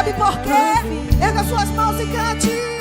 Sabe por quê? Erga suas mãos e cante.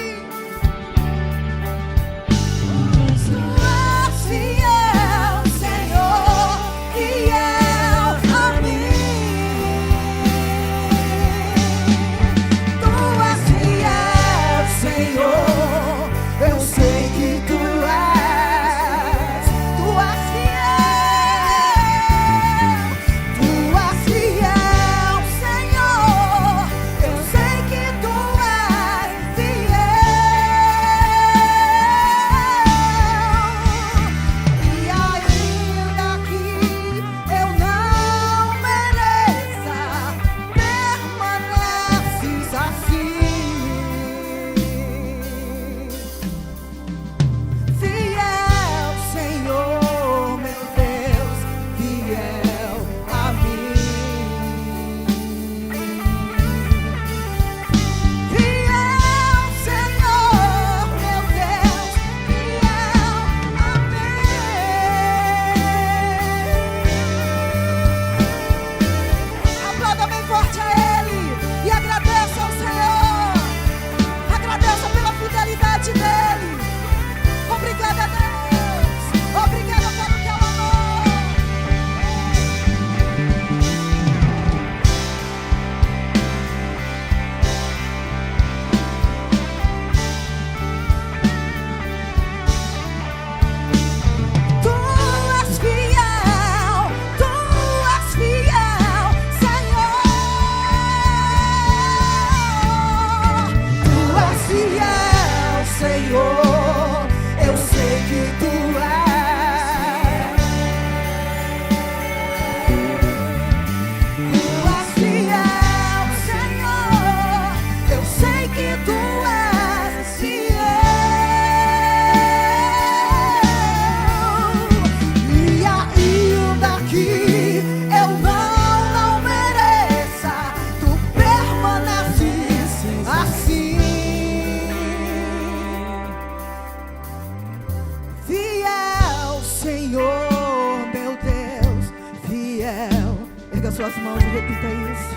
Suas mãos e repita isso.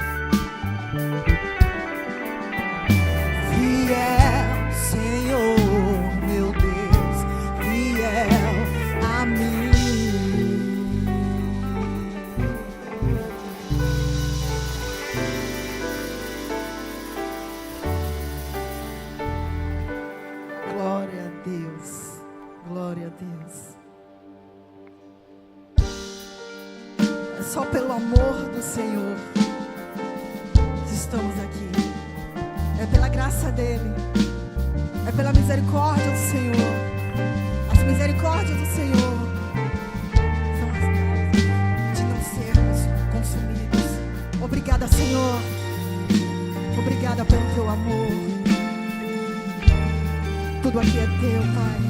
Fiel, Senhor, meu Deus, fiel a mim. Glória a Deus, glória a Deus. Só pelo amor do Senhor estamos aqui. É pela graça dele. É pela misericórdia do Senhor. As misericórdias do Senhor são as causas de não sermos consumidos. Obrigada, Senhor. Obrigada pelo teu amor. Tudo aqui é teu, Pai.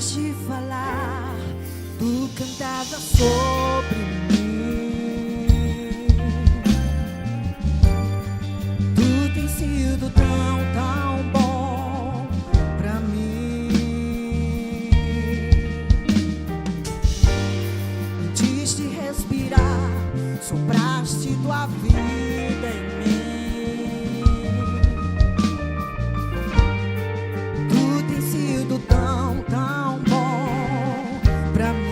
De falar, tu cantava sobre mim. Tu tens sido tão bom pra mim. Antes de respirar, sopraste tua vida em mim. Tu tens sido tão bom pra mim.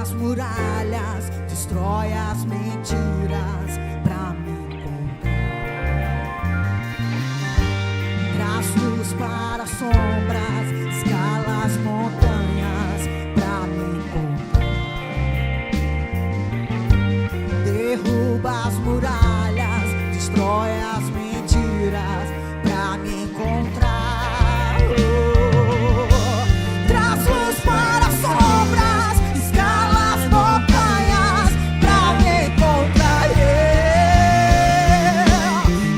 as muralhas, destrói as mentiras pra me encontrar. Traz luz para as sombras, escala as montanhas pra me encontrar. Derruba as muralhas, destrói as mentiras pra me encontrar. Traz luz para as sombras, escala as montanhas pra me encontrar.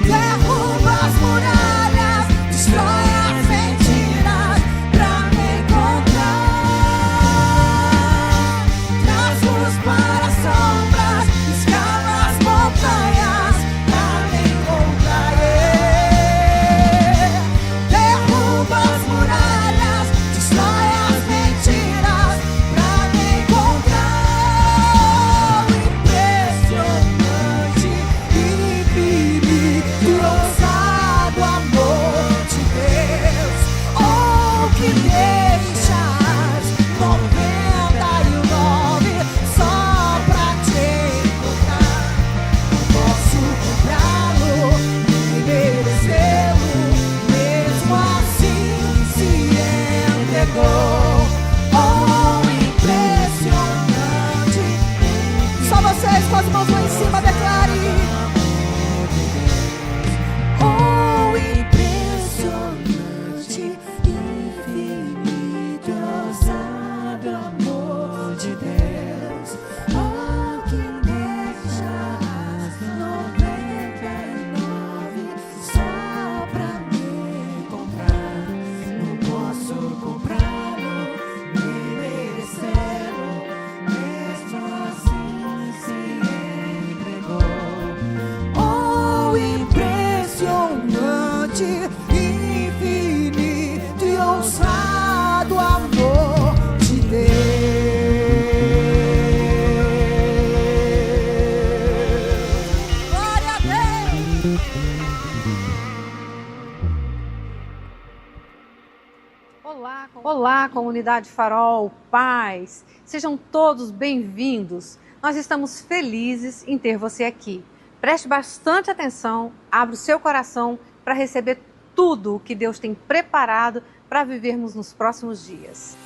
Derruba as muralhas, destrói as mentiras pra me encontrar. Traz luz para as sombras, escala as montanhas pra me encontrar. Derruba as muralhas, destrói as mentiras pra me encontrar. O impressionante, infinito, ousado amor de Deus. Oh, que deixas 99 só pra te encontrar. Não posso comprá-lo, nem merecê-lo, mesmo assim se entregou. Oh, impressionante. Só vocês com as mãos lá em cima, declare. Oh, impressionante, infinito, ousado amor de Deus. Oh, que deixa as 99 só pra me encontrar. Não posso comprá-lo, nem merecê-lo, mesmo assim se entregou. Oh, impressionante, infinito e ousado amor de Deus. Glória a Deus. Olá, comunidade Farol, paz, sejam todos bem-vindos. Nós estamos felizes em ter você aqui. Preste bastante atenção, abra o seu coração para receber tudo o que Deus tem preparado para vivermos nos próximos dias.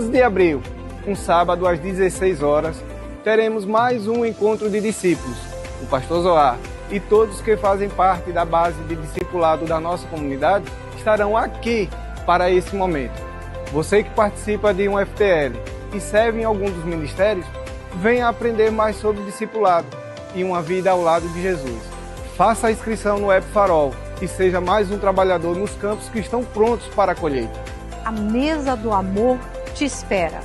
De abril, um sábado às 16 horas, teremos mais um encontro de discípulos. O pastor Zoar e todos que fazem parte da base de discipulado da nossa comunidade estarão aqui para esse momento. Você que participa de um FTL e serve em algum dos ministérios, venha aprender mais sobre discipulado e uma vida ao lado de Jesus. Faça a inscrição no App Farol e seja mais um trabalhador nos campos que estão prontos para a colheita. A mesa do amor te espera.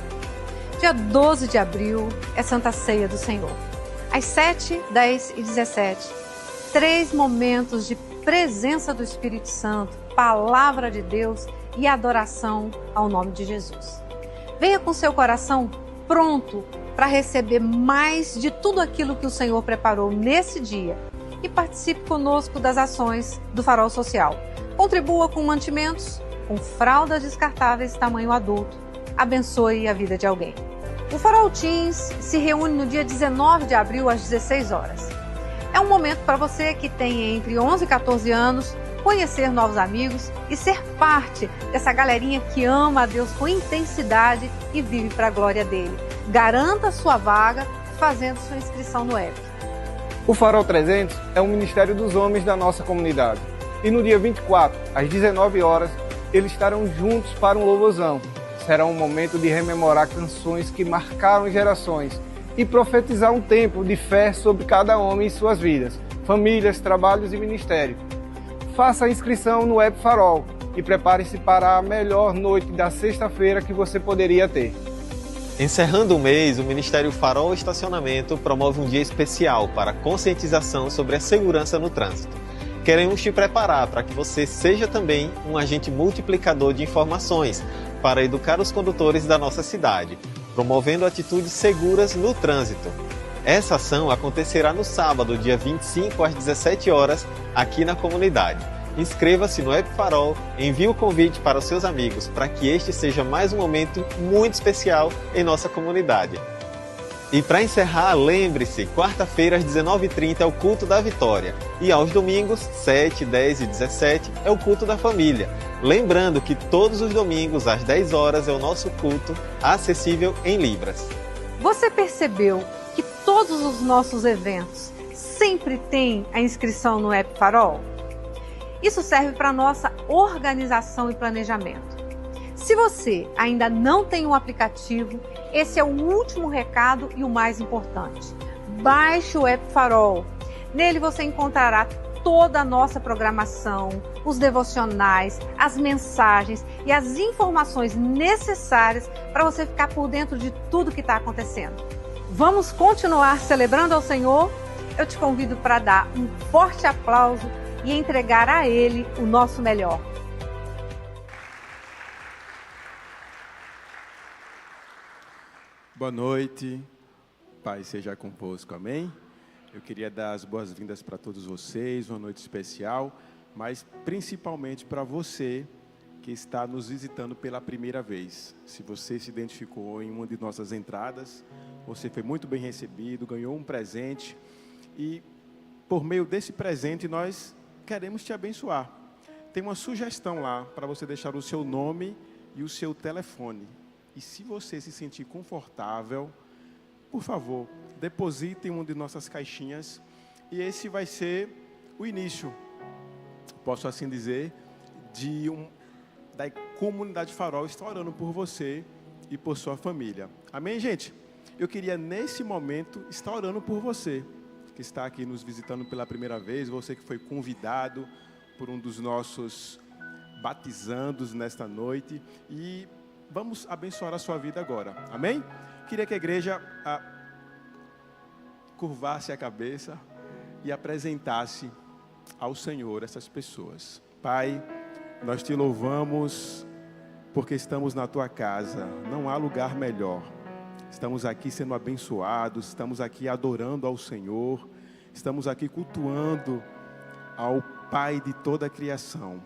Dia 12 de abril é Santa Ceia do Senhor. Às 7, 10 e 17, 3 momentos de presença do Espírito Santo, palavra de Deus e adoração ao nome de Jesus. Venha com seu coração pronto para receber mais de tudo aquilo que o Senhor preparou nesse dia e participe conosco das ações do Farol Social. Contribua com mantimentos, com fraldas descartáveis tamanho adulto. Abençoe a vida de alguém. O Farol Teens se reúne no dia 19 de abril às 16 horas. É um momento para você que tem entre 11 e 14 anos, conhecer novos amigos e ser parte dessa galerinha que ama a Deus com intensidade e vive para a glória dele. Garanta sua vaga fazendo sua inscrição no app. O Farol 300 é um ministério dos homens da nossa comunidade. E no dia 24, às 19 horas, eles estarão juntos para um louvorzão. Será um momento de rememorar canções que marcaram gerações e profetizar um tempo de fé sobre cada homem e suas vidas, famílias, trabalhos e ministério. Faça a inscrição no App Farol e prepare-se para a melhor noite da sexta-feira que você poderia ter. Encerrando o mês, o Ministério Farol Estacionamento promove um dia especial para conscientização sobre a segurança no trânsito. Queremos te preparar para que você seja também um agente multiplicador de informações para educar os condutores da nossa cidade, promovendo atitudes seguras no trânsito. Essa ação acontecerá no sábado, dia 25 às 17 horas, aqui na comunidade. Inscreva-se no App Farol, envie o convite para os seus amigos, para que este seja mais um momento muito especial em nossa comunidade. E para encerrar, lembre-se, quarta-feira às 19h30 é o culto da Vitória. E aos domingos, 7, 10 e 17, é o culto da família. Lembrando que todos os domingos, às 10 horas, é o nosso culto acessível em Libras. Você percebeu que todos os nossos eventos sempre têm a inscrição no App Farol? Isso serve para nossa organização e planejamento. Se você ainda não tem um aplicativo, esse é o último recado e o mais importante. Baixe o App Farol. Nele você encontrará toda a nossa programação, os devocionais, as mensagens e as informações necessárias para você ficar por dentro de tudo que está acontecendo. Vamos continuar celebrando ao Senhor? Eu te convido para dar um forte aplauso e entregar a Ele o nosso melhor. Boa noite, Pai seja convosco, amém? Eu queria dar as boas-vindas para todos vocês, uma noite especial, mas principalmente para você que está nos visitando pela primeira vez. Se você se identificou em uma de nossas entradas, você foi muito bem recebido, ganhou um presente e por meio desse presente nós queremos te abençoar. Tem uma sugestão lá para você deixar o seu nome e o seu telefone. E se você se sentir confortável, por favor, deposite em uma de nossas caixinhas. E esse vai ser o início, posso assim dizer, da comunidade Farol estar orando por você e por sua família. Amém, gente? Eu queria, nesse momento, estar orando por você, que está aqui nos visitando pela primeira vez, você que foi convidado por um dos nossos batizandos nesta noite. E vamos abençoar a sua vida agora, amém? Queria que a igreja curvasse a cabeça e apresentasse ao Senhor essas pessoas. Pai, nós te louvamos porque estamos na tua casa, não há lugar melhor. Estamos aqui sendo abençoados, estamos aqui adorando ao Senhor, estamos aqui cultuando ao Pai de toda a criação.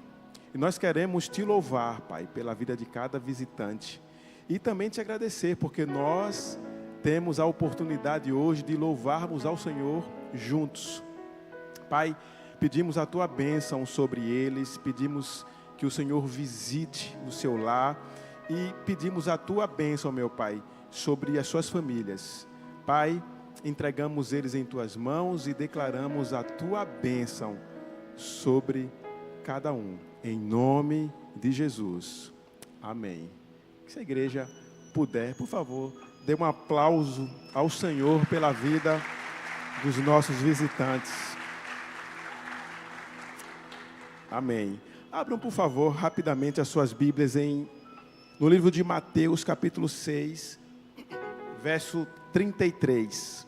E nós queremos te louvar, Pai, pela vida de cada visitante. E também te agradecer, porque nós temos a oportunidade hoje de louvarmos ao Senhor juntos. Pai, pedimos a tua bênção sobre eles, pedimos que o Senhor visite o seu lar e pedimos a tua bênção, meu Pai, sobre as suas famílias. Pai, entregamos eles em tuas mãos e declaramos a tua bênção sobre cada um. Em nome de Jesus. Amém. Se a igreja puder, por favor, dê um aplauso ao Senhor pela vida dos nossos visitantes. Amém. Abram, por favor, rapidamente as suas Bíblias no livro de Mateus, capítulo 6, verso 33.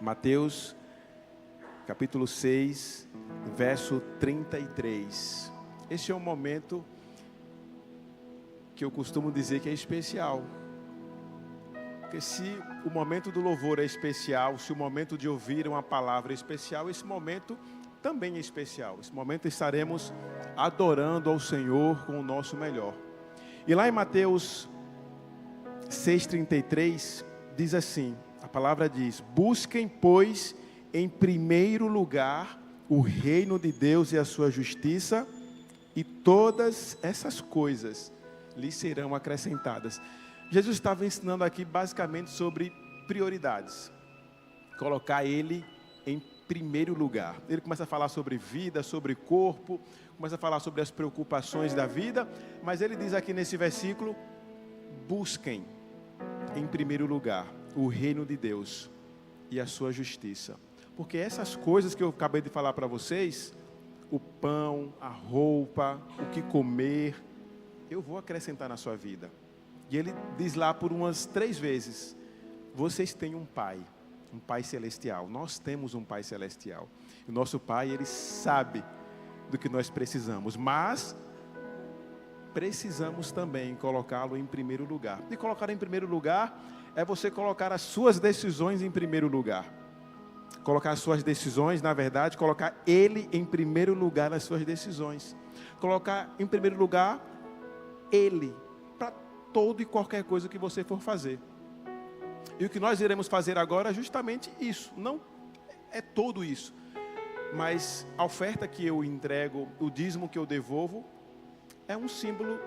Mateus, capítulo 6, verso 33. Este é um momento que eu costumo dizer que é especial. Porque se o momento do louvor é especial, se o momento de ouvir uma palavra é especial, esse momento também é especial. Esse momento estaremos adorando ao Senhor com o nosso melhor. E lá em Mateus 6,33, diz assim, a palavra diz: busquem, pois, em primeiro lugar o reino de Deus e a sua justiça, e todas essas coisas lhes serão acrescentadas. Jesus estava ensinando aqui basicamente sobre prioridades. Colocar Ele em primeiro lugar. Ele começa a falar sobre vida, sobre corpo, começa a falar sobre as preocupações da vida, mas ele diz aqui nesse versículo: busquem em primeiro lugar o reino de Deus e a sua justiça. Porque essas coisas que eu acabei de falar para vocês, o pão, a roupa, o que comer, eu vou acrescentar na sua vida. E ele diz lá por umas 3 vezes: vocês têm um Pai celestial. Nós temos um Pai celestial. O nosso Pai, Ele sabe do que nós precisamos, mas precisamos também colocá-lo em primeiro lugar. E colocar em primeiro lugar é você colocar as suas decisões em primeiro lugar. Colocar as suas decisões, na verdade, colocar Ele em primeiro lugar nas suas decisões. Colocar em primeiro lugar Ele para todo e qualquer coisa que você for fazer. E o que nós iremos fazer agora é justamente isso. Não é tudo isso. Mas a oferta que eu entrego, o dízimo que eu devolvo, é um símbolo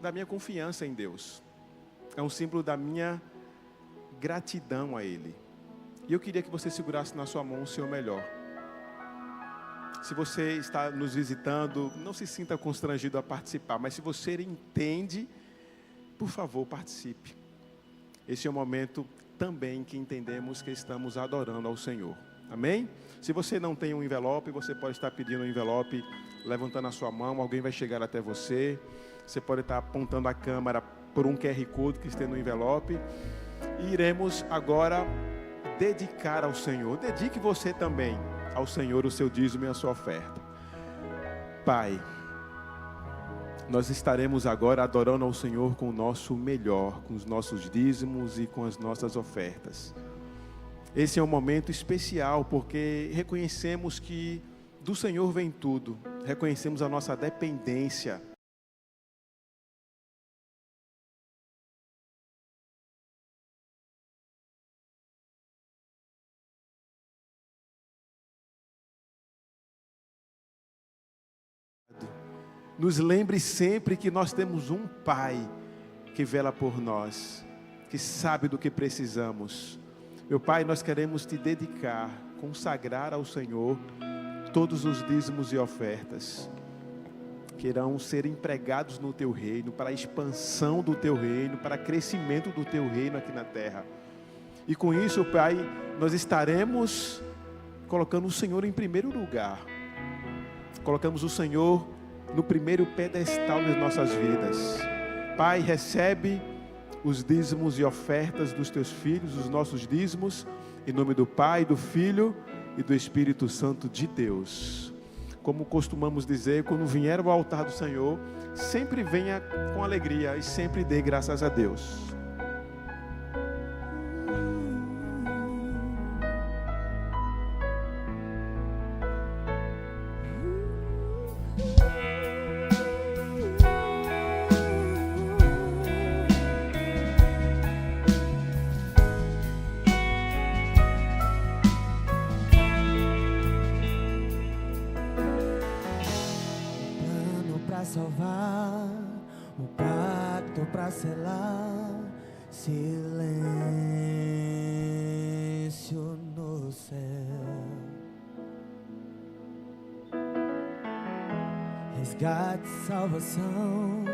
da minha confiança em Deus. É um símbolo da minha gratidão a Ele. E eu queria que você segurasse na sua mão o seu melhor. Se você está nos visitando, não se sinta constrangido a participar, mas se você entende, por favor, participe. Esse é o momento também que entendemos que estamos adorando ao Senhor. Amém? Se você não tem um envelope, você pode estar pedindo um envelope, levantando a sua mão, alguém vai chegar até você. Você pode estar apontando a câmera por um QR Code que esteja no envelope. E iremos agora dedicar ao Senhor. Dedique você também ao Senhor o seu dízimo e a sua oferta. Pai, nós estaremos agora adorando ao Senhor com o nosso melhor, com os nossos dízimos e com as nossas ofertas. Esse é um momento especial porque reconhecemos que do Senhor vem tudo. Reconhecemos a nossa dependência. Nos lembre sempre que nós temos um Pai que vela por nós, que sabe do que precisamos. Meu Pai, nós queremos te dedicar, consagrar ao Senhor todos os dízimos e ofertas que irão ser empregados no teu reino, para a expansão do teu reino, para o crescimento do teu reino aqui na terra. E com isso, Pai, nós estaremos colocando o Senhor em primeiro lugar. Colocamos o Senhor no primeiro pedestal das nossas vidas. Pai, recebe os dízimos e ofertas dos teus filhos, os nossos dízimos, em nome do Pai, do Filho e do Espírito Santo de Deus. Como costumamos dizer, quando vier ao altar do Senhor, sempre venha com alegria e sempre dê graças a Deus. Salvar, um pacto para selar, silêncio no céu, resgate, salvação,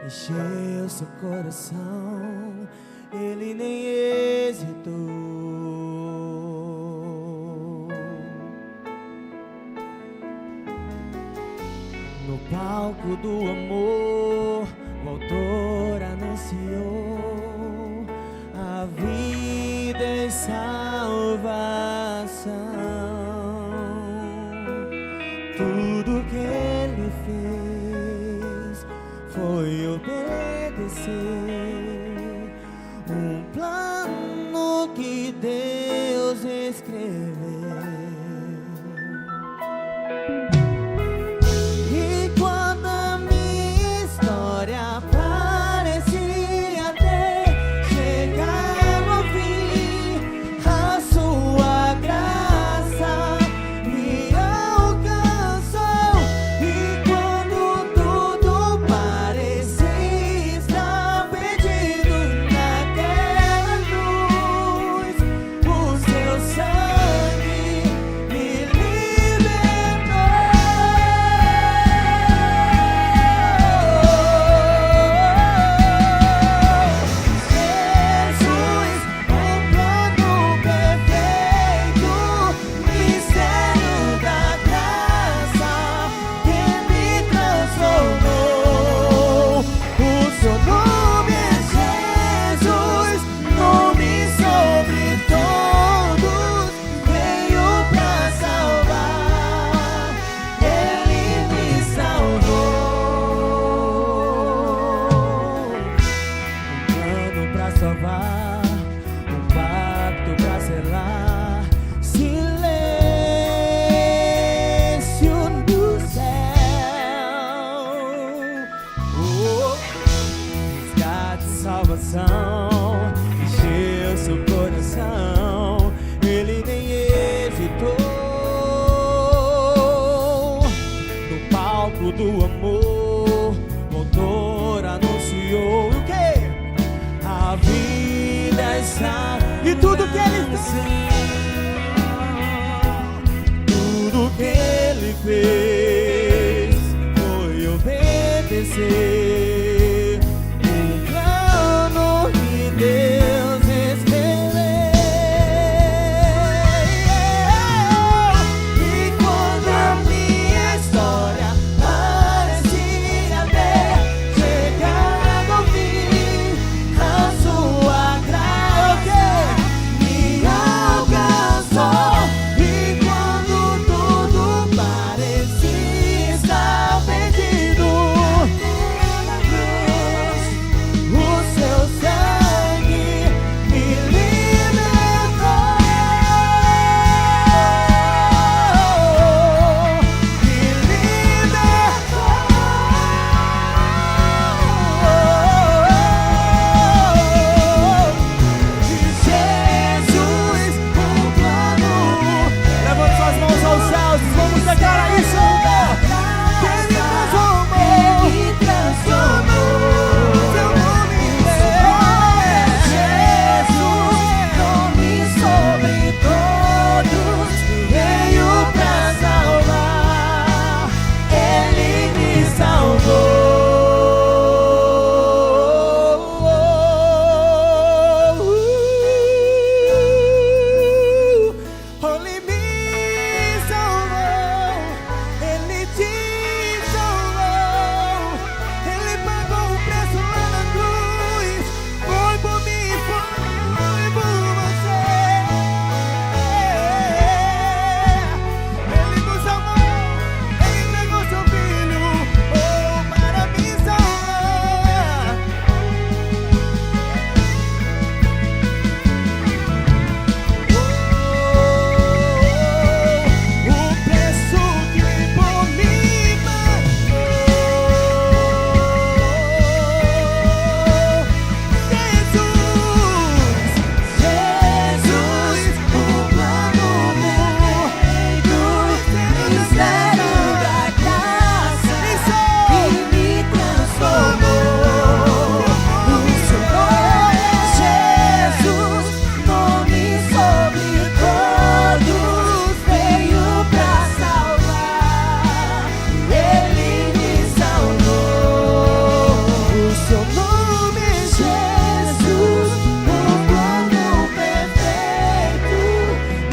encheu seu coração, ele nem hesitou. No palco do amor, o autor anunciou a vida e salvação. Tudo que ele fez foi obedecer um plano que Deus escreveu. Pedir do amor, motor anunciou o quê? A vida está e tudo que ele fez, tudo que ele fez foi obedecer o plano que Deus escreveu. E quando a minha história parecia ter chegado ao fim, a sua graça me alcançou. E quando tudo parecia estar perdido, na cruz, o seu sangue me libertou. Jesus, o plano. Levante suas mãos aos céus, vamos declarar isso. Ele me transformou, seu nome é Jesus, nome sobre todos, veio pra salvar, ele me salvou. Ele me salvou, ele te salvou, ele pagou o preço lá na cruz, foi por mim, foi por você. Ele nos amou, ele entregou seu filho, oh, para me salvar. O preço que por mim pagou. Jesus, o plano perfeito, mistério da graça que me transformou. O seu nome é Jesus, nome sobre todos, veio pra salvar, ele me salvou. O seu nome é Jesus, o plano perfeito,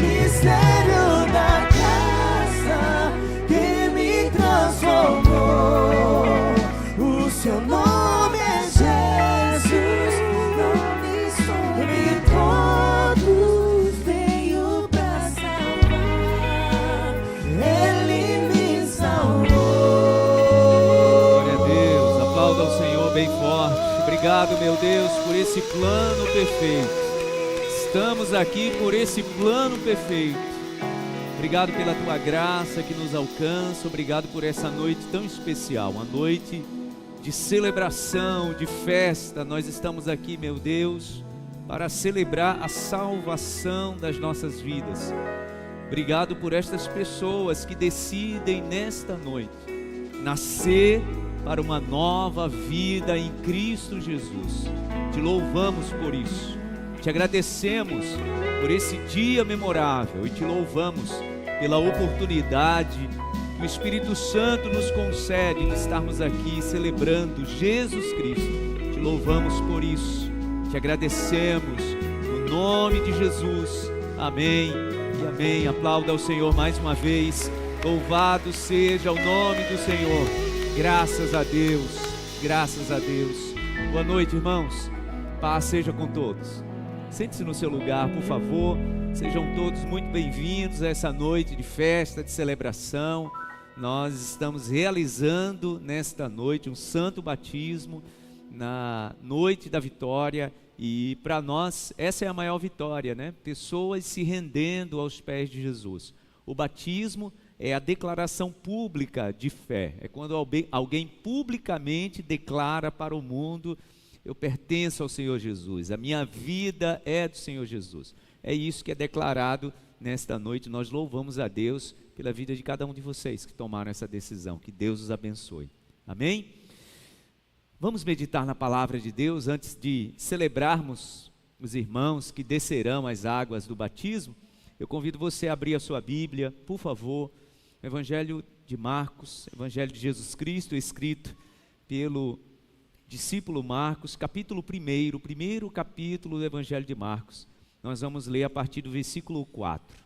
mistério da graça que me transformou. O seu nome é Jesus, nome sobre todos, veio pra salvar, ele me salvou. Glória a Deus, aplauda ao Senhor bem forte. Obrigado, meu Deus, por esse plano perfeito. Estamos aqui por esse plano perfeito. Obrigado pela tua graça que nos alcança. Obrigado por essa noite tão especial, uma noite de celebração, de festa. Nós estamos aqui, meu Deus, para celebrar a salvação das nossas vidas. Obrigado por estas pessoas que decidem nesta noite nascer para uma nova vida em Cristo Jesus. Te louvamos por isso, te agradecemos por esse dia memorável e te louvamos pela oportunidade que o Espírito Santo nos concede de estarmos aqui celebrando Jesus Cristo. Te louvamos por isso, te agradecemos no nome de Jesus. Amém e amém. Aplauda ao Senhor mais uma vez. Louvado seja o nome do Senhor. Graças a Deus, graças a Deus. Boa noite, irmãos. Paz seja com todos. Sente-se no seu lugar, por favor. Sejam todos muito bem-vindos a essa noite de festa, de celebração. Nós estamos realizando nesta noite um santo batismo na noite da vitória. E para nós essa é a maior vitória, né? Pessoas se rendendo aos pés de Jesus. O batismo é a declaração pública de fé. É quando alguém publicamente declara para o mundo: eu pertenço ao Senhor Jesus, a minha vida é do Senhor Jesus. É isso que é declarado nesta noite. Nós louvamos a Deus pela vida de cada um de vocês que tomaram essa decisão. Que Deus os abençoe. Amém? Vamos meditar na palavra de Deus antes de celebrarmos os irmãos que descerão as águas do batismo. Eu convido você a abrir a sua Bíblia, por favor, o Evangelho de Marcos, Evangelho de Jesus Cristo, escrito pelo discípulo Marcos, capítulo 1, o primeiro capítulo do Evangelho de Marcos. Nós vamos ler a partir do versículo 4.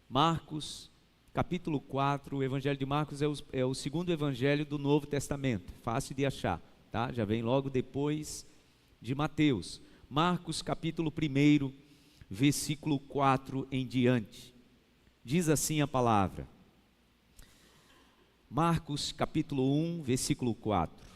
Marcos, capítulo 4, o Evangelho de Marcos é o segundo Evangelho do Novo Testamento, fácil de achar, tá? Já vem logo depois de Mateus. Marcos, capítulo 1, versículo 4 em diante. Diz assim a palavra. Marcos, capítulo 1, versículo 4.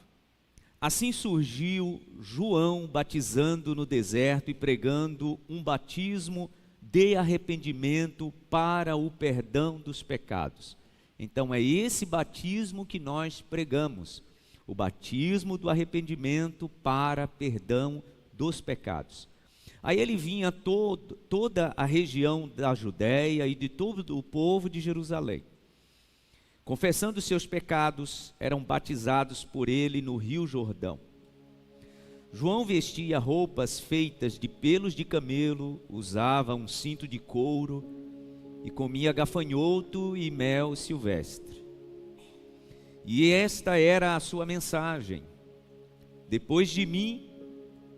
Assim surgiu João batizando no deserto e pregando um batismo de arrependimento para o perdão dos pecados. Então é esse batismo que nós pregamos, o batismo do arrependimento para perdão dos pecados. Aí ele vinha toda a região da Judéia e de todo o povo de Jerusalém. Confessando seus pecados, eram batizados por ele no rio Jordão. João vestia roupas feitas de pelos de camelo, usava um cinto de couro e comia gafanhoto e mel silvestre. E esta era a sua mensagem: depois de mim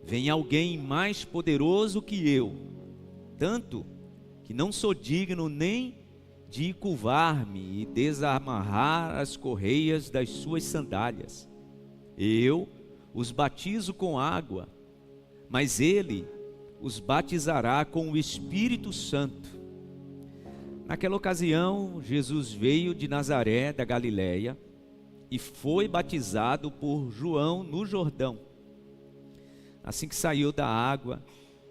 vem alguém mais poderoso que eu, tanto que não sou digno nem de curvar-me e desamarrar as correias das suas sandálias. Eu os batizo com água, mas ele os batizará com o Espírito Santo. Naquela ocasião, Jesus veio de Nazaré, da Galileia, e foi batizado por João no Jordão. Assim que saiu da água,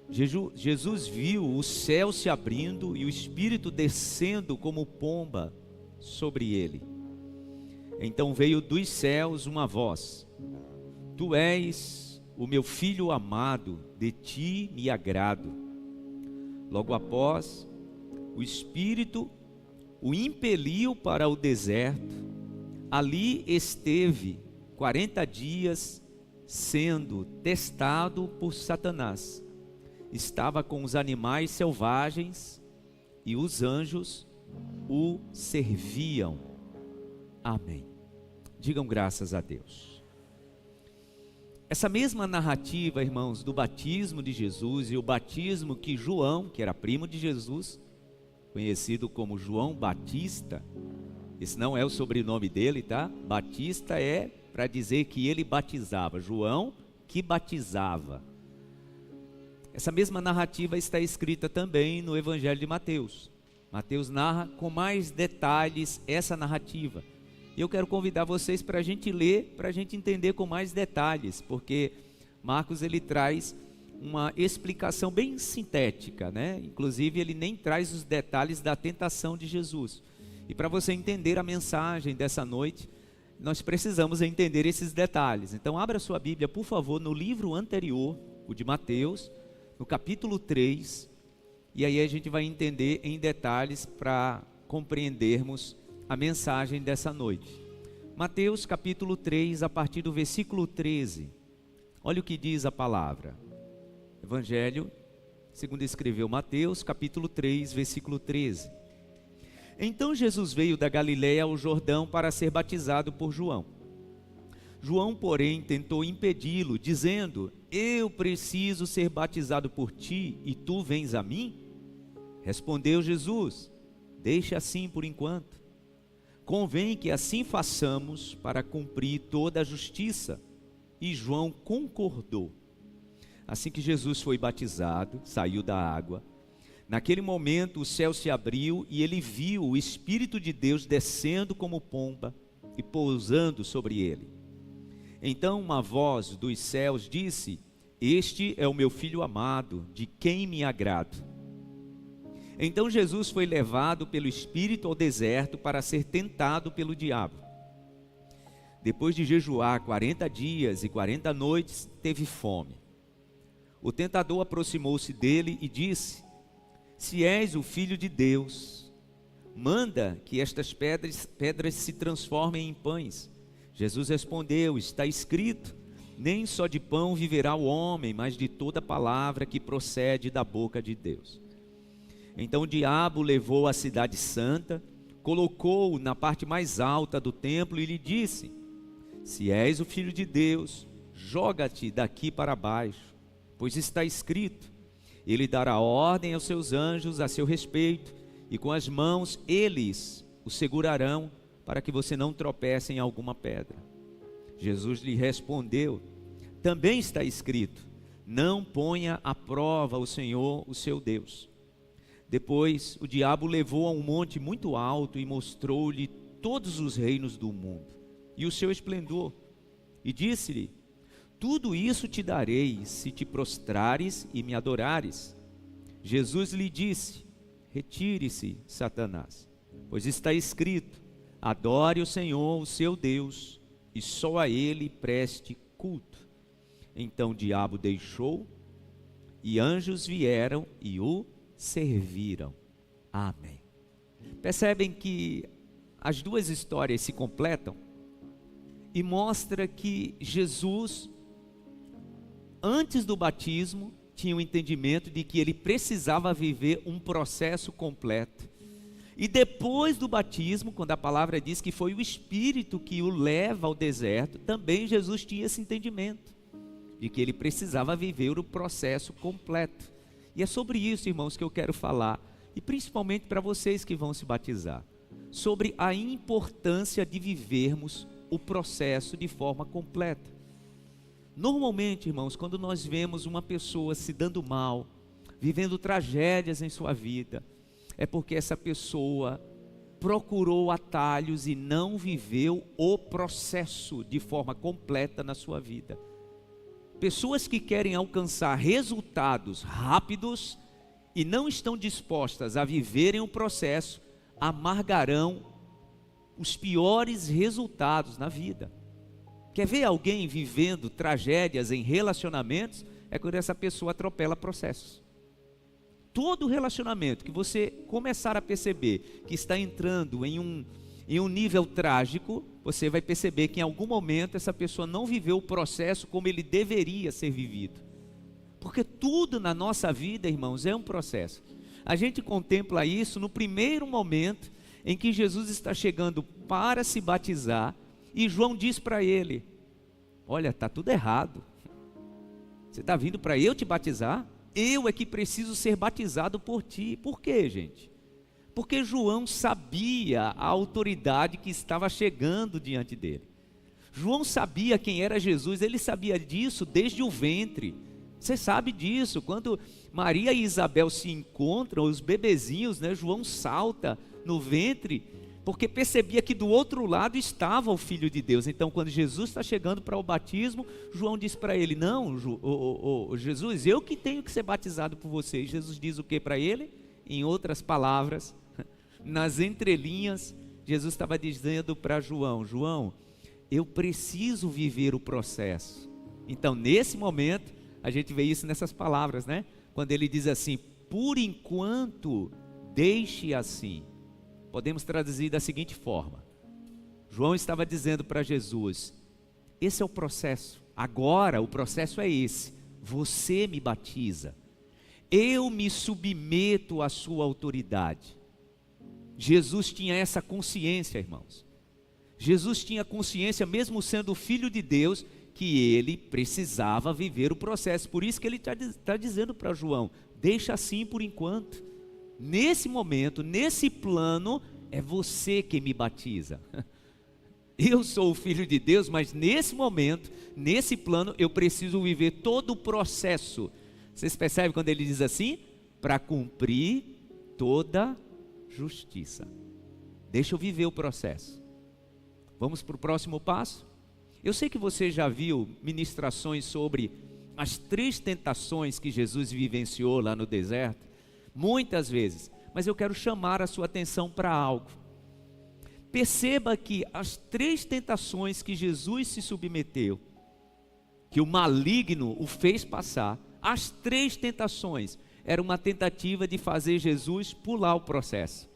Jesus viu o céu se abrindo e o Espírito descendo como pomba sobre ele. Então veio dos céus uma voz: Tu és o meu filho amado, de ti me agrado. Logo após, o Espírito o impeliu para o deserto. Ali esteve 40 dias sendo testado por Satanás. Estava com os animais selvagens e os anjos o serviam. Amém. Digam graças a Deus. Essa mesma narrativa, irmãos, do batismo de Jesus e o batismo que João, que era primo de Jesus, conhecido como João Batista, esse não é o sobrenome dele, tá? Batista é para dizer que ele batizava. João que batizava. Essa mesma narrativa está escrita também no Evangelho de Mateus. Mateus narra com mais detalhes essa narrativa. E eu quero convidar vocês para a gente ler, para a gente entender com mais detalhes, porque Marcos ele traz uma explicação bem sintética, né? Inclusive ele nem traz os detalhes da tentação de Jesus. E para você entender a mensagem dessa noite, nós precisamos entender esses detalhes. Então abra sua Bíblia, por favor, no livro anterior, o de Mateus, no capítulo 3, e aí a gente vai entender em detalhes para compreendermos a mensagem dessa noite. Mateus capítulo 3, a partir do versículo 13. Olha o que diz a palavra. Evangelho, segundo escreveu Mateus, capítulo 3, versículo 13. Então Jesus veio da Galileia ao Jordão para ser batizado por João. João, porém, tentou impedi-lo, dizendo: Eu preciso ser batizado por ti, e tu vens a mim? Respondeu Jesus: Deixa assim por enquanto. Convém que assim façamos para cumprir toda a justiça. E João concordou. Assim que Jesus foi batizado, saiu da água. Naquele momento o céu se abriu e ele viu o Espírito de Deus descendo como pomba e pousando sobre ele. Então uma voz dos céus disse: Este é o meu filho amado, de quem me agrado. Então Jesus foi levado pelo Espírito ao deserto para ser tentado pelo diabo. Depois de jejuar 40 dias e 40 noites, teve fome. O tentador aproximou-se dele e disse: Se és o Filho de Deus, manda que estas pedras se transformem em pães. Jesus respondeu: está escrito, nem só de pão viverá o homem, mas de toda palavra que procede da boca de Deus. Então o diabo levou a cidade santa, colocou-o na parte mais alta do templo e lhe disse: se és o Filho de Deus, joga-te daqui para baixo, pois está escrito, ele dará ordem aos seus anjos a seu respeito, e com as mãos eles o segurarão, para que você não tropece em alguma pedra. Jesus lhe respondeu: também está escrito, não ponha à prova o Senhor, o seu Deus. Depois o diabo o levou a um monte muito alto e mostrou-lhe todos os reinos do mundo e o seu esplendor, e disse-lhe: tudo isso te darei, se te prostrares e me adorares. Jesus lhe disse: retire-se, Satanás, pois está escrito, adore o Senhor, o seu Deus, e só a ele preste culto. Então o diabo deixou, e anjos vieram e o serviram. Amém. Percebem que as duas histórias se completam e mostra que Jesus, antes do batismo, tinha o entendimento de que ele precisava viver um processo completo. E depois do batismo, quando a palavra diz que foi o Espírito que o leva ao deserto, também Jesus tinha esse entendimento de que ele precisava viver o processo completo. E é sobre isso, irmãos, que eu quero falar, e principalmente para vocês que vão se batizar, sobre a importância de vivermos o processo de forma completa. Normalmente, irmãos, quando nós vemos uma pessoa se dando mal, vivendo tragédias em sua vida, é porque essa pessoa procurou atalhos e não viveu o processo de forma completa na sua vida. Pessoas que querem alcançar resultados rápidos e não estão dispostas a viverem o processo, amargarão os piores resultados na vida. Quer ver alguém vivendo tragédias em relacionamentos? É quando essa pessoa atropela processos. Todo relacionamento que você começar a perceber que está entrando em um nível trágico, você vai perceber que em algum momento essa pessoa não viveu o processo como ele deveria ser vivido. Porque tudo na nossa vida, irmãos, é um processo. A gente contempla isso no primeiro momento em que Jesus está chegando para se batizar, e João diz para ele: olha, está tudo errado. Você está vindo para eu te batizar? Eu é que preciso ser batizado por ti. Por quê, gente? Porque João sabia a autoridade que estava chegando diante dele. João sabia quem era Jesus, ele sabia disso desde o ventre. Você sabe disso, quando Maria e Isabel se encontram, os bebezinhos, né? João salta no ventre, porque percebia que do outro lado estava o Filho de Deus. Então quando Jesus está chegando para o batismo, João diz para ele: não, Jesus, eu que tenho que ser batizado por você. E Jesus diz o que para ele? Em outras palavras, nas entrelinhas, Jesus estava dizendo para João: João, eu preciso viver o processo. Então nesse momento, a gente vê isso nessas palavras, né? Quando ele diz assim: por enquanto, deixe assim. Podemos traduzir da seguinte forma: João estava dizendo para Jesus: esse é o processo, agora o processo é esse, você me batiza, eu me submeto à sua autoridade. Jesus tinha essa consciência, irmãos. Jesus tinha consciência, mesmo sendo o Filho de Deus, que ele precisava viver o processo. Por isso que ele está dizendo para João: deixa assim por enquanto. Nesse momento, nesse plano, é você que me batiza. Eu sou o Filho de Deus, mas nesse momento, nesse plano, eu preciso viver todo o processo. Vocês percebem quando ele diz assim? Para cumprir toda justiça. Deixa eu viver o processo. Vamos para o próximo passo? Eu sei que você já viu ministrações sobre as 3 tentações que Jesus vivenciou lá no deserto, muitas vezes, mas eu quero chamar a sua atenção para algo. Perceba que as 3 tentações que Jesus se submeteu, que o maligno o fez passar, as 3 tentações, era uma tentativa de fazer Jesus pular o processo,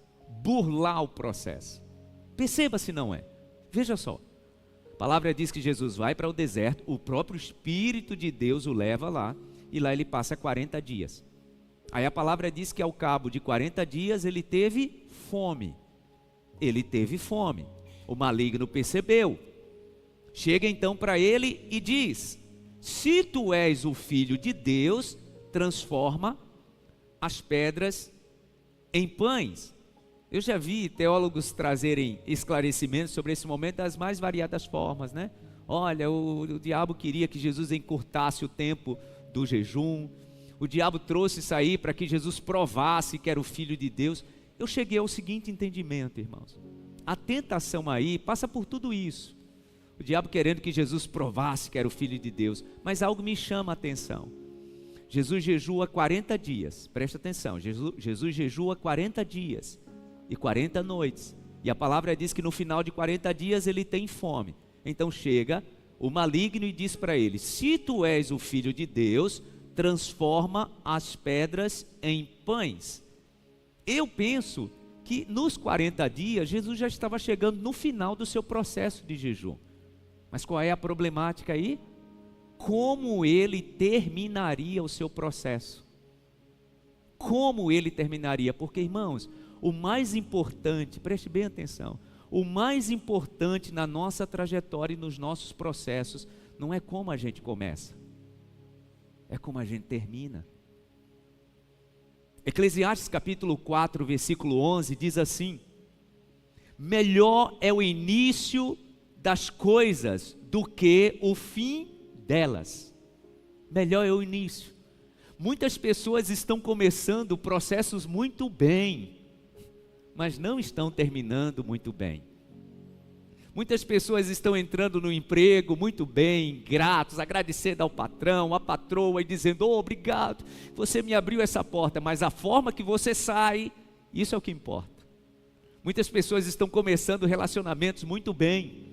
burlar o processo. Perceba se não é. Veja só. A palavra diz que Jesus vai para o deserto, o próprio Espírito de Deus o leva lá, e lá ele passa 40 dias. Aí a palavra diz que ao cabo de 40 dias ele teve fome. Ele teve fome. O maligno percebeu. Chega então para ele e diz: se tu és o Filho de Deus, transforma as pedras em pães. Eu já vi teólogos trazerem esclarecimentos sobre esse momento das mais variadas formas, né? Olha, o diabo queria que Jesus encurtasse o tempo do jejum. O diabo trouxe isso aí para que Jesus provasse que era o Filho de Deus. Eu cheguei ao seguinte entendimento, irmãos. A tentação aí passa por tudo isso. O diabo querendo que Jesus provasse que era o Filho de Deus. Mas algo me chama a atenção. Jesus jejua 40 dias. Presta atenção. Jesus jejua 40 dias e 40 noites. E a palavra diz que no final de 40 dias ele tem fome. Então chega o maligno e diz para ele: se tu és o Filho de Deus, transforma as pedras em pães. Eu penso que nos 40 dias Jesus já estava chegando no final do seu processo de jejum. Mas qual é a problemática aí? Como ele terminaria o seu processo? Como ele terminaria? Porque, irmãos, o mais importante, preste bem atenção, o mais importante na nossa trajetória e nos nossos processos não é como a gente começa, é como a gente termina. Eclesiastes capítulo 4, versículo 11 diz assim: melhor é o início das coisas do que o fim delas. Melhor é o início. Muitas pessoas estão começando processos muito bem, mas não estão terminando muito bem. Muitas pessoas estão entrando no emprego muito bem, gratos, agradecendo ao patrão, à patroa e dizendo: oh, obrigado, você me abriu essa porta, mas a forma que você sai, isso é o que importa. Muitas pessoas estão começando relacionamentos muito bem,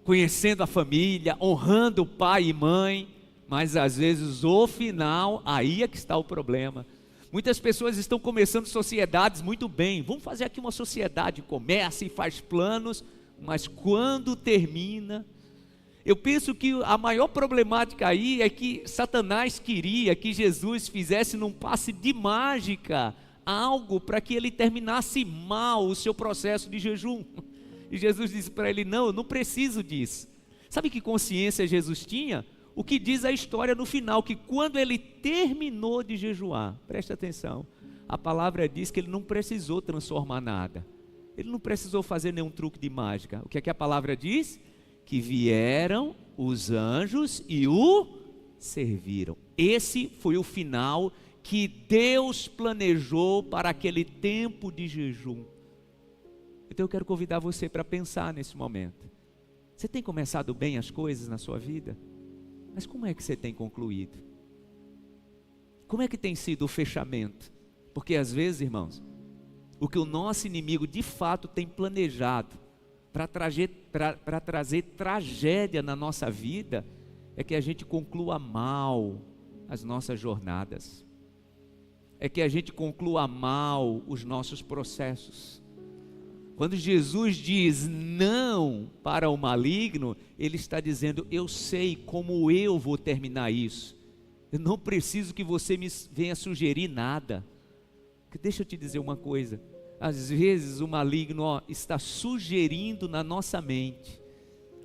conhecendo a família, honrando o pai e mãe, mas às vezes o final, aí é que está o problema. Muitas pessoas estão começando sociedades muito bem. Vamos fazer aqui uma sociedade, começa e faz planos, mas quando termina, eu penso que a maior problemática aí é que Satanás queria que Jesus fizesse num passe de mágica algo para que ele terminasse mal o seu processo de jejum. E Jesus disse para ele: não, eu não preciso disso. Sabe que consciência Jesus tinha? O que diz a história no final, que quando ele terminou de jejuar, presta atenção, a palavra diz que ele não precisou transformar nada, ele não precisou fazer nenhum truque de mágica. O que é que a palavra diz? Que vieram os anjos e o serviram. Esse foi o final que Deus planejou para aquele tempo de jejum. Então eu quero convidar você para pensar nesse momento. Você tem começado bem as coisas na sua vida? Mas como é que você tem concluído? Como é que tem sido o fechamento? Porque às vezes, irmãos, o que o nosso inimigo de fato tem planejado para trazer tragédia na nossa vida é que a gente conclua mal as nossas jornadas, é que a gente conclua mal os nossos processos. Quando Jesus diz não para o maligno, ele está dizendo: eu sei como eu vou terminar isso. Eu não preciso que você me venha sugerir nada. Deixa eu te dizer uma coisa. Às vezes o maligno está sugerindo na nossa mente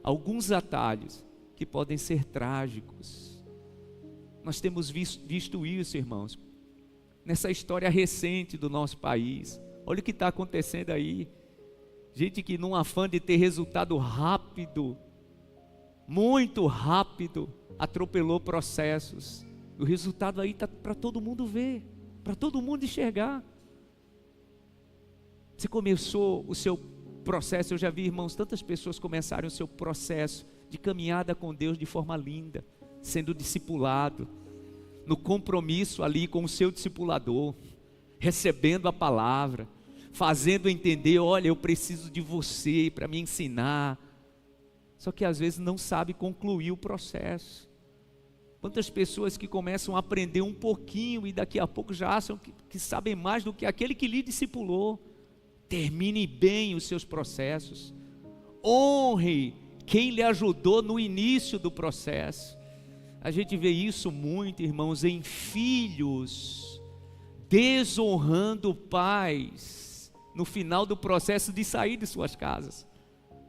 alguns atalhos que podem ser trágicos. Nós temos visto isso, irmãos, nessa história recente do nosso país. Olha o que está acontecendo aí. Gente que num afã de ter resultado rápido, muito rápido, atropelou processos. O resultado aí está para todo mundo ver, para todo mundo enxergar. Você começou o seu processo, eu já vi, irmãos, tantas pessoas começarem o seu processo de caminhada com Deus de forma linda, sendo discipulado, no compromisso ali com o seu discipulador, recebendo a palavra, fazendo entender: olha, eu preciso de você para me ensinar. Só que às vezes não sabe concluir o processo. Quantas pessoas que começam a aprender um pouquinho e daqui a pouco já acham que sabem mais do que aquele que lhe discipulou. Termine bem os seus processos. Honre quem lhe ajudou no início do processo. A gente vê isso muito, irmãos, em filhos desonrando pais no final do processo de sair de suas casas.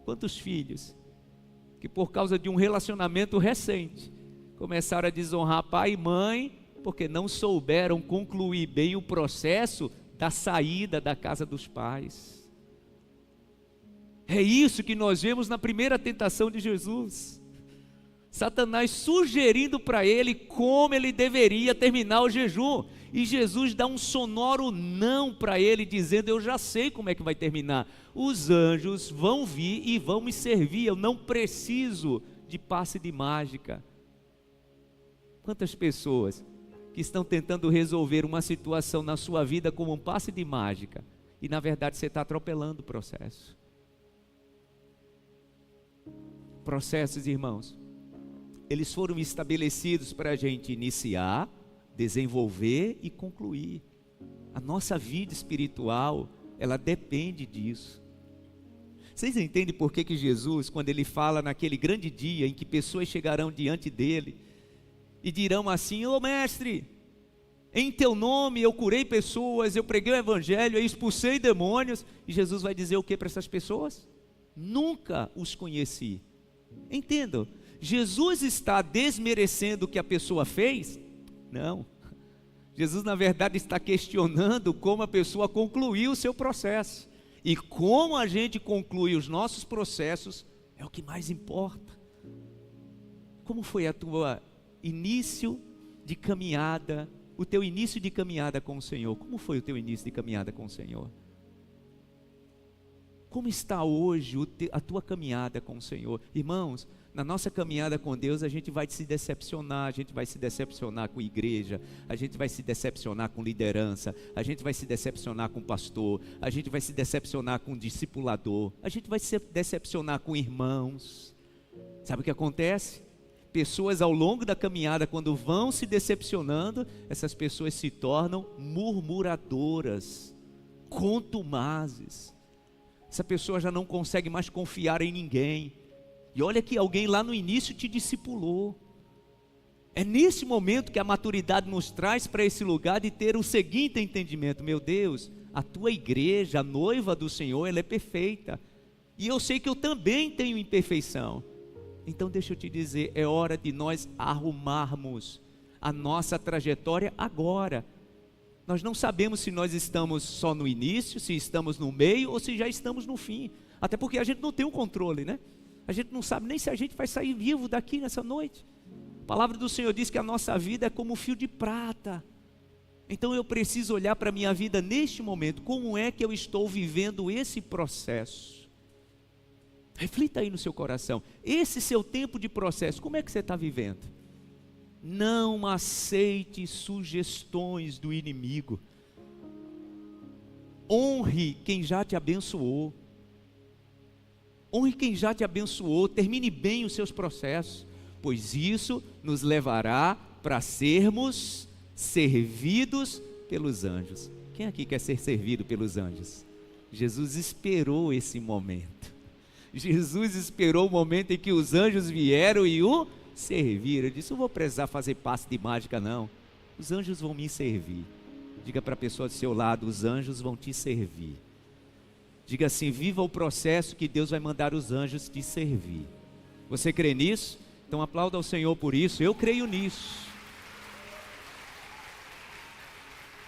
Quantos filhos que por causa de um relacionamento recente começaram a desonrar pai e mãe porque não souberam concluir bem o processo da saída da casa dos pais. É isso que nós vemos na primeira tentação de Jesus. Satanás sugerindo para ele como ele deveria terminar o jejum. E Jesus dá um sonoro não para ele, dizendo: eu já sei como é que vai terminar. Os anjos vão vir e vão me servir. Eu não preciso de passe de mágica. Quantas pessoas que estão tentando resolver uma situação na sua vida como um passe de mágica, e na verdade você está atropelando o processo. Processos, irmãos, eles foram estabelecidos para a gente iniciar, desenvolver e concluir. A nossa vida espiritual, ela depende disso. Vocês entendem por que Jesus, quando ele fala naquele grande dia em que pessoas chegarão diante dele e dirão assim: ô mestre, em teu nome eu curei pessoas, eu preguei o evangelho, eu expulsei demônios, e Jesus vai dizer o que para essas pessoas? Nunca os conheci. Entendam, Jesus está desmerecendo o que a pessoa fez? Não. Jesus na verdade está questionando como a pessoa concluiu o seu processo. E como a gente conclui os nossos processos é o que mais importa. Como foi a tua início de caminhada, o teu início de caminhada com o Senhor? Como foi o teu início de caminhada com o Senhor? Como está hoje a tua caminhada com o Senhor? Irmãos, na nossa caminhada com Deus, a gente vai se decepcionar, a gente vai se decepcionar com a igreja, a gente vai se decepcionar com liderança, a gente vai se decepcionar com o pastor, a gente vai se decepcionar com o discipulador, a gente vai se decepcionar com irmãos. Sabe o que acontece? Pessoas ao longo da caminhada, quando vão se decepcionando, essas pessoas se tornam murmuradoras, contumazes. Essa pessoa já não consegue mais confiar em ninguém. E olha que alguém lá no início te discipulou. É nesse momento que a maturidade nos traz para esse lugar de ter o seguinte entendimento: meu Deus, a tua igreja, a noiva do Senhor, ela é perfeita. E eu sei que eu também tenho imperfeição. Então deixa eu te dizer, é hora de nós arrumarmos a nossa trajetória agora. Nós não sabemos se nós estamos só no início, se estamos no meio ou se já estamos no fim. Até porque a gente não tem o controle, né? A gente não sabe nem se a gente vai sair vivo daqui nessa noite. A palavra do Senhor diz que a nossa vida é como um fio de prata. Então eu preciso olhar para a minha vida neste momento. Como é que eu estou vivendo esse processo? Reflita aí no seu coração. Esse seu tempo de processo, como é que você está vivendo? Não aceite sugestões do inimigo. Honre quem já te abençoou. Honre quem já te abençoou. Termine bem os seus processos, pois isso nos levará para sermos servidos pelos anjos. Quem aqui quer ser servido pelos anjos? Jesus esperou esse momento. Jesus esperou o momento em que os anjos vieram e o serviram. Ele disse: não vou precisar fazer passe de mágica não, os anjos vão me servir. Diga para a pessoa do seu lado: os anjos vão te servir. Diga assim: viva o processo que Deus vai mandar os anjos te servir. Você crê nisso? Então aplauda ao Senhor por isso. Eu creio nisso.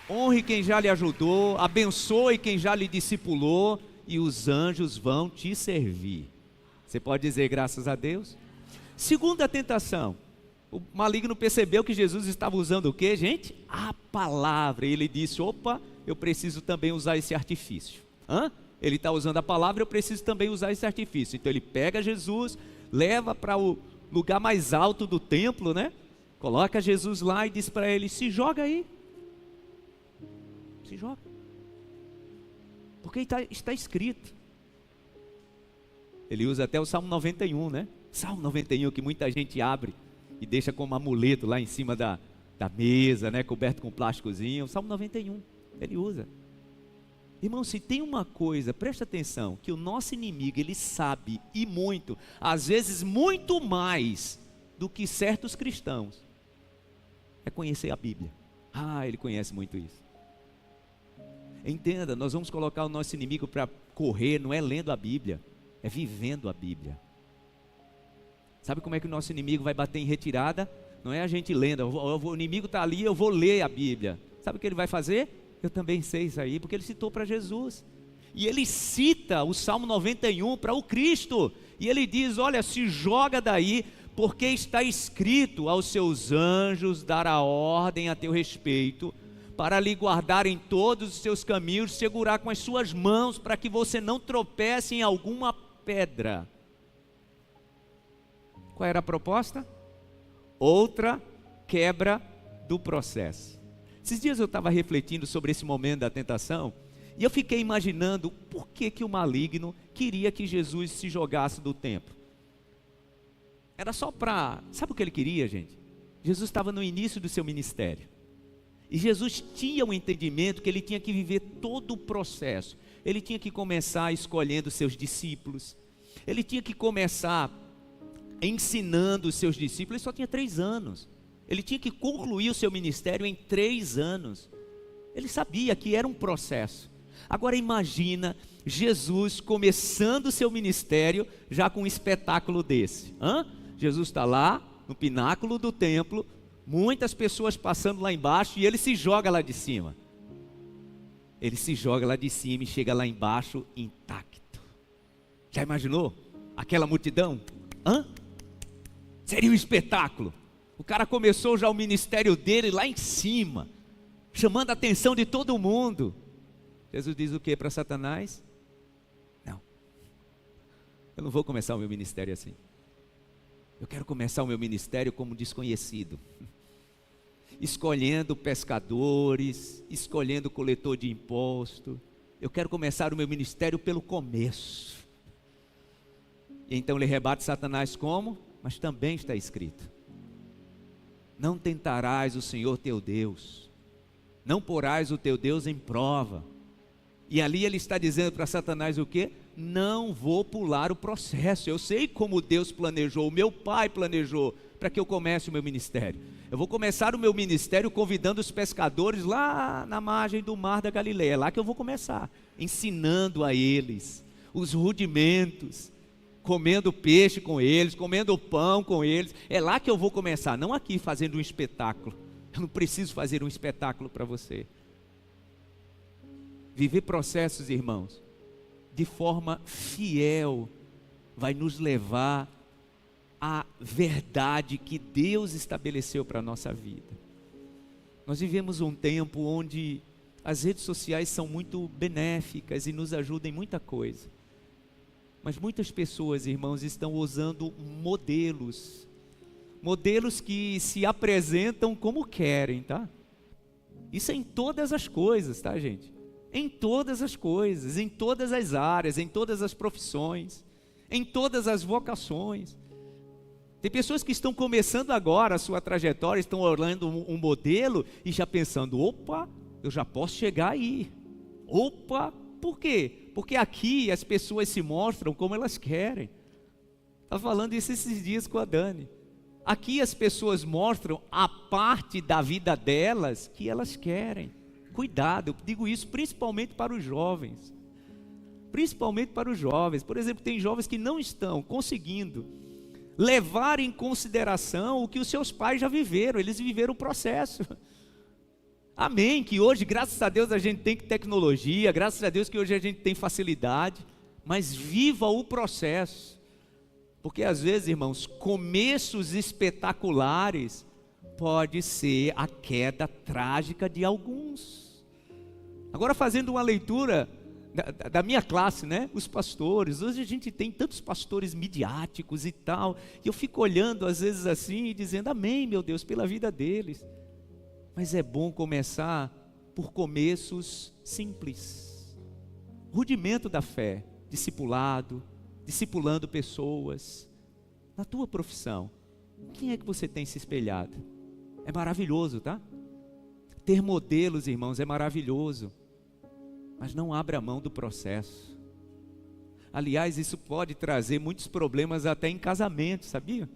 Honre quem já lhe ajudou, abençoe quem já lhe discipulou, e os anjos vão te servir. Você pode dizer graças a Deus? Segunda tentação, o maligno percebeu que Jesus estava usando o que, gente? A palavra. E ele disse: opa, eu preciso também usar esse artifício. Ele está usando a palavra, eu preciso também usar esse artifício. Então ele pega Jesus, leva para o lugar mais alto do templo, né? Coloca Jesus lá e diz para ele: se joga aí. Se joga. Porque está escrito. Ele usa até o Salmo 91, né? Salmo 91 que muita gente abre e deixa como amuleto lá em cima da mesa, né, coberto com plásticozinho. O Salmo 91, ele usa. Irmão, se tem uma coisa, presta atenção, que o nosso inimigo, ele sabe, e muito, às vezes muito mais do que certos cristãos, é conhecer a Bíblia. Ele conhece muito isso. Entenda, nós vamos colocar o nosso inimigo para correr, não é lendo a Bíblia, é vivendo a Bíblia. Sabe como é que o nosso inimigo vai bater em retirada? Não é a gente lendo, o inimigo está ali, eu vou ler a Bíblia. Sabe o que ele vai fazer? Eu também sei isso aí, porque ele citou para Jesus. E ele cita o Salmo 91 para o Cristo. E ele diz, olha, se joga daí, porque está escrito, aos seus anjos dará ordem a teu respeito, para lhe guardar em todos os seus caminhos, segurar com as suas mãos, para que você não tropece em alguma pedra. Qual era a proposta? Outra quebra do processo. Esses dias eu estava refletindo sobre esse momento da tentação, e eu fiquei imaginando por que o maligno queria que Jesus se jogasse do templo. Era só para... Sabe o que ele queria, gente? Jesus estava no início do seu ministério. E Jesus tinha um entendimento que ele tinha que viver todo o processo. Ele tinha que começar escolhendo seus discípulos. Ele tinha que começar ensinando os seus discípulos. Ele só tinha 3 anos. Ele tinha que concluir o seu ministério em 3 anos. Ele sabia que era um processo. Agora imagina Jesus começando o seu ministério já com um espetáculo desse. Jesus está lá no pináculo do templo, muitas pessoas passando lá embaixo, e ele se joga lá de cima. Ele se joga lá de cima e chega lá embaixo intacto. Já imaginou? Aquela multidão? Seria um espetáculo. O cara começou já o ministério dele lá em cima, chamando a atenção de todo mundo. Jesus diz o que para Satanás? Não, eu não vou começar o meu ministério assim. Eu quero começar o meu ministério como desconhecido, escolhendo pescadores, escolhendo coletor de imposto. Eu quero começar o meu ministério pelo começo. E então ele rebate Satanás como? Mas também está escrito: não tentarás o Senhor teu Deus, não porás o teu Deus em prova. E ali ele está dizendo para Satanás o quê? Não vou pular o processo. Eu sei como Deus planejou, o meu pai planejou para que eu comece o meu ministério. Eu vou começar o meu ministério convidando os pescadores lá na margem do mar da Galileia. É lá que eu vou começar, ensinando a eles os rudimentos, comendo peixe com eles, comendo pão com eles. É lá que eu vou começar, não aqui fazendo um espetáculo. Eu não preciso fazer um espetáculo para você. Viver processos, irmãos, de forma fiel, vai nos levar à verdade que Deus estabeleceu para a nossa vida. Nós vivemos um tempo onde as redes sociais são muito benéficas e nos ajudam em muita coisa. Mas muitas pessoas, irmãos, estão usando modelos que se apresentam como querem, tá? Isso é em todas as coisas, tá, gente? Em todas as coisas, em todas as áreas, em todas as profissões, em todas as vocações. Tem pessoas que estão começando agora a sua trajetória, estão olhando um modelo e já pensando, opa, eu já posso chegar aí. Opa, por quê? Porque aqui as pessoas se mostram como elas querem. Estava falando isso esses dias com a Dani. Aqui as pessoas mostram a parte da vida delas que elas querem. Cuidado, eu digo isso principalmente para os jovens. Principalmente para os jovens. Por exemplo, tem jovens que não estão conseguindo levar em consideração o que os seus pais já viveram. Eles viveram o processo. Amém, que hoje, graças a Deus, a gente tem tecnologia, graças a Deus que hoje a gente tem facilidade, mas viva o processo. Porque às vezes, irmãos, começos espetaculares pode ser a queda trágica de alguns. Agora, fazendo uma leitura da minha classe, né? Os pastores, hoje a gente tem tantos pastores midiáticos e tal, e eu fico olhando às vezes assim e dizendo, amém, meu Deus, pela vida deles. Mas é bom começar por começos simples. Rudimento da fé, discipulando pessoas, na tua profissão, Quem é que você tem se espelhado? É maravilhoso, tá? Ter modelos, irmãos, é maravilhoso. Mas não abra mão do processo. Aliás, isso pode trazer muitos problemas até em casamento, sabia?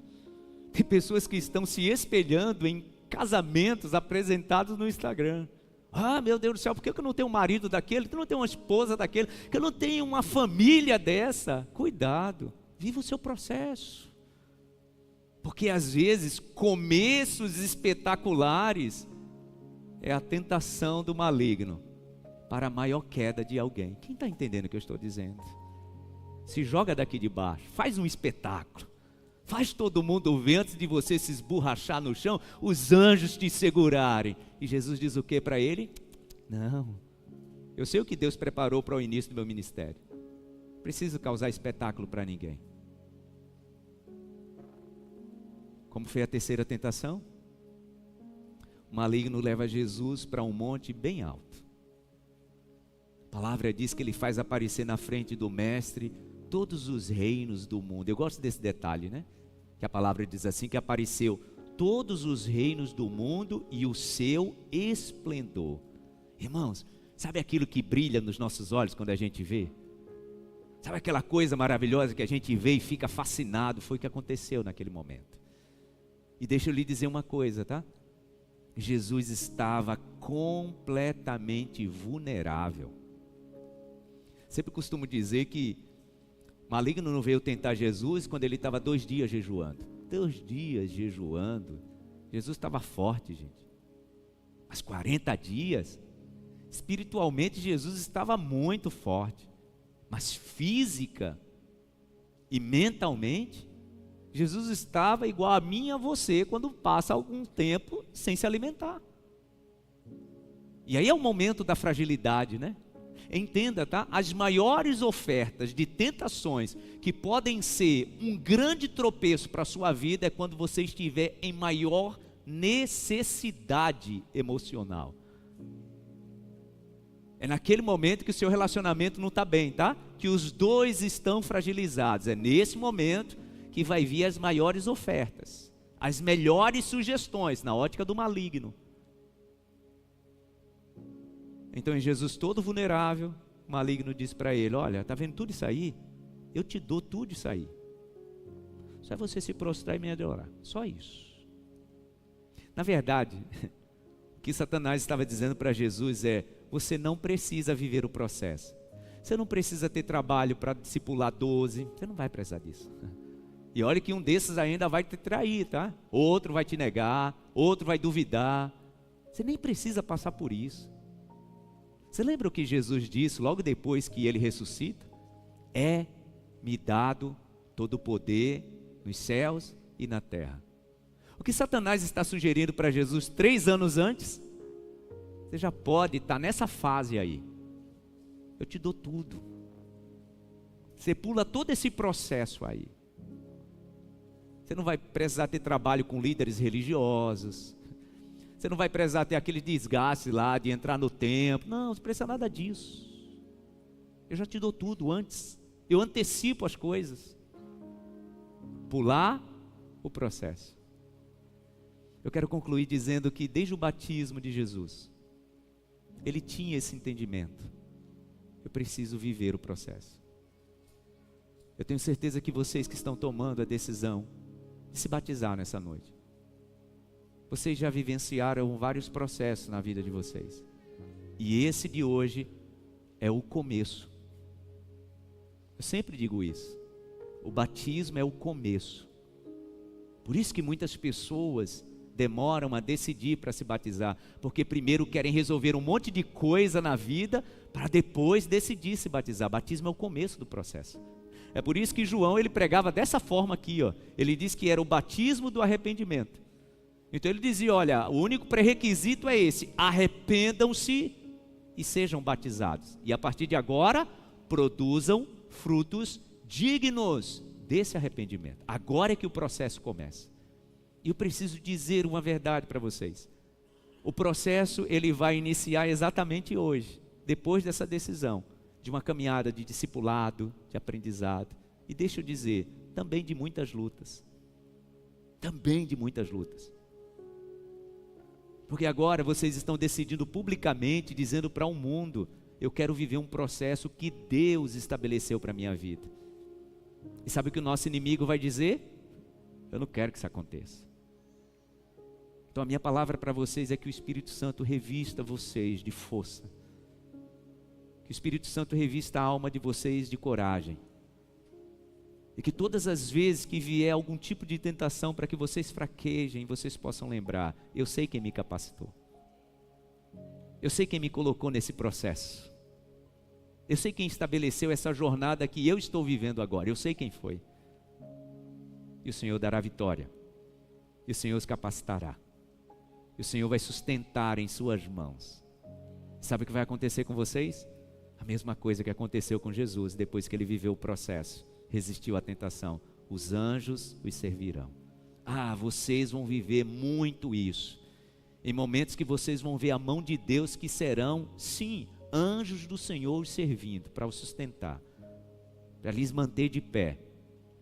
Tem pessoas que estão se espelhando em casamentos apresentados no Instagram. Ah, meu Deus do céu, por que eu não tenho um marido daquele? Por que eu não tenho uma esposa daquele? Por que eu não tenho uma família dessa? Cuidado, viva o seu processo. Porque às vezes, começos espetaculares é a tentação do maligno para a maior queda de alguém. Quem está entendendo o que eu estou dizendo? Se joga daqui de baixo, faz um espetáculo. Faz todo mundo ver antes de você se esborrachar no chão, os anjos te segurarem. E Jesus diz o que para ele? Não, eu sei o que Deus preparou para o início do meu ministério. Preciso causar espetáculo para ninguém. Como foi a terceira tentação? O maligno leva Jesus para um monte bem alto. A palavra diz que ele faz aparecer na frente do mestre todos os reinos do mundo. Eu gosto desse detalhe, né? Que a palavra diz assim, que apareceu todos os reinos do mundo e o seu esplendor. Irmãos, sabe aquilo que brilha nos nossos olhos quando a gente vê? Sabe aquela coisa maravilhosa que a gente vê e fica fascinado? Foi o que aconteceu naquele momento. E deixa eu lhe dizer uma coisa, tá? Jesus estava completamente vulnerável. Sempre costumo dizer que o maligno não veio tentar Jesus quando ele estava 2 dias jejuando. 2 dias jejuando. Jesus estava forte, gente. Mas 40 dias, espiritualmente Jesus estava muito forte. Mas física e mentalmente, Jesus estava igual a mim e a você quando passa algum tempo sem se alimentar. E aí é o momento da fragilidade, né? Entenda, tá? As maiores ofertas de tentações que podem ser um grande tropeço para a sua vida é quando você estiver em maior necessidade emocional. É naquele momento que o seu relacionamento não está bem, tá? Que os dois estão fragilizados. É nesse momento que vai vir as maiores ofertas, as melhores sugestões na ótica do maligno. Então, em Jesus todo vulnerável, o maligno diz para ele: olha, está vendo tudo isso aí? Eu te dou tudo isso aí. Só é você se prostrar e me adorar. Só isso. Na verdade, o que Satanás estava dizendo para Jesus é: você não precisa viver o processo. Você não precisa ter trabalho para discipular 12. Você não vai precisar disso. E olha que um desses ainda vai te trair, tá? Outro vai te negar, outro vai duvidar. Você nem precisa passar por isso. Você lembra o que Jesus disse logo depois que ele ressuscita? É-me dado todo o poder nos céus e na terra. O que Satanás está sugerindo para Jesus 3 anos antes? Você já pode estar nessa fase aí. Eu te dou tudo. Você pula todo esse processo aí. Você não vai precisar ter trabalho com líderes religiosos. Você não vai precisar ter aquele desgaste lá de entrar no templo. Não, não precisa nada disso. Eu já te dou tudo antes. Eu antecipo as coisas. Pular o processo. Eu quero concluir dizendo que desde o batismo de Jesus, ele tinha esse entendimento. Eu preciso viver o processo. Eu tenho certeza que vocês que estão tomando a decisão de se batizar nessa noite, vocês já vivenciaram vários processos na vida de vocês. E esse de hoje é o começo. Eu sempre digo isso. O batismo é o começo. Por isso que muitas pessoas demoram a decidir para se batizar, porque primeiro querem resolver um monte de coisa na vida para depois decidir se batizar. Batismo é o começo do processo. É por isso que João ele pregava dessa forma aqui, ó. Ele diz que era o batismo do arrependimento. Então ele dizia: olha, o único pré-requisito é esse: arrependam-se e sejam batizados. E a partir de agora, produzam frutos dignos desse arrependimento. Agora é que o processo começa. E eu preciso dizer uma verdade para vocês. O processo ele vai iniciar exatamente hoje, depois dessa decisão, de uma caminhada de discipulado, de aprendizado. E deixa eu dizer, também de muitas lutas. também de muitas lutas. Porque agora vocês estão decidindo publicamente, dizendo para o mundo: eu quero viver um processo que Deus estabeleceu para a minha vida. E sabe o que o nosso inimigo vai dizer? Eu não quero que isso aconteça. Então a minha palavra para vocês é que o Espírito Santo revista vocês de força. Que o Espírito Santo revista a alma de vocês de coragem. E que todas as vezes que vier algum tipo de tentação, para que vocês fraquejem, vocês possam lembrar: eu sei quem me capacitou. Eu sei quem me colocou nesse processo. Eu sei quem estabeleceu essa jornada que eu estou vivendo agora. Eu sei quem foi. E o Senhor dará vitória. E o Senhor os capacitará. E o Senhor vai sustentar em suas mãos. Sabe o que vai acontecer com vocês? A mesma coisa que aconteceu com Jesus depois que ele viveu o processo. Resistiu à tentação. Os anjos os servirão. Vocês vão viver muito isso. Em momentos que vocês vão ver a mão de Deus, que serão, sim, anjos do Senhor os servindo para os sustentar, para lhes manter de pé,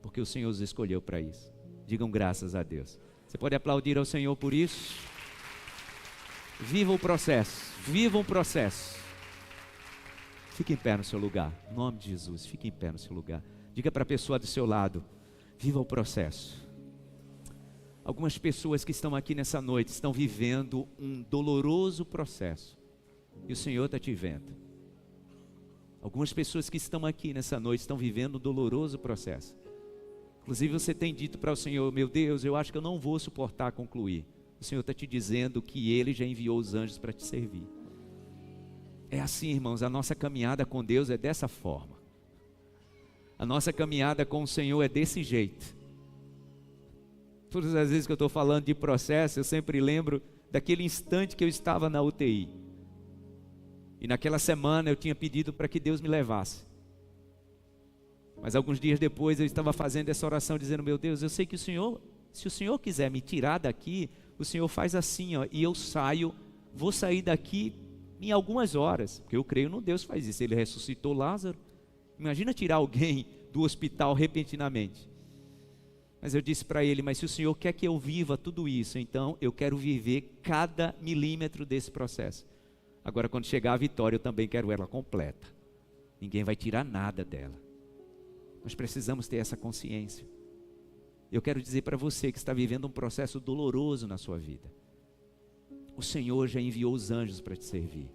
porque o Senhor os escolheu para isso. Digam graças a Deus. Você pode aplaudir ao Senhor por isso? Viva o processo, viva o processo. Fique em pé no seu lugar, em nome de Jesus, fique em pé no seu lugar. Diga para a pessoa do seu lado: viva o processo. Algumas pessoas que estão aqui nessa noite estão vivendo um doloroso processo, e o Senhor está te vendo. Algumas pessoas que estão aqui nessa noite estão vivendo um doloroso processo. Inclusive você tem dito para o Senhor: meu Deus, eu acho que eu não vou suportar concluir. O Senhor está te dizendo que Ele já enviou os anjos para te servir. É assim, irmãos, a nossa caminhada com Deus é dessa forma. A nossa caminhada com o Senhor é desse jeito. Todas as vezes que eu estou falando de processo, eu sempre lembro daquele instante que eu estava na UTI. E naquela semana eu tinha pedido para que Deus me levasse. Mas alguns dias depois eu estava fazendo essa oração dizendo: meu Deus, eu sei que o Senhor, se o Senhor quiser me tirar daqui, o Senhor faz assim, e eu saio, vou sair daqui em algumas horas, porque eu creio no Deus que faz isso. Ele ressuscitou Lázaro. Imagina tirar alguém do hospital repentinamente. Mas eu disse para ele: mas se o Senhor quer que eu viva tudo isso, então eu quero viver cada milímetro desse processo. Agora, quando chegar a vitória, eu também quero ela completa. Ninguém vai tirar nada dela. Nós precisamos ter essa consciência. Eu quero dizer para você que está vivendo um processo doloroso na sua vida: o Senhor já enviou os anjos para te servir.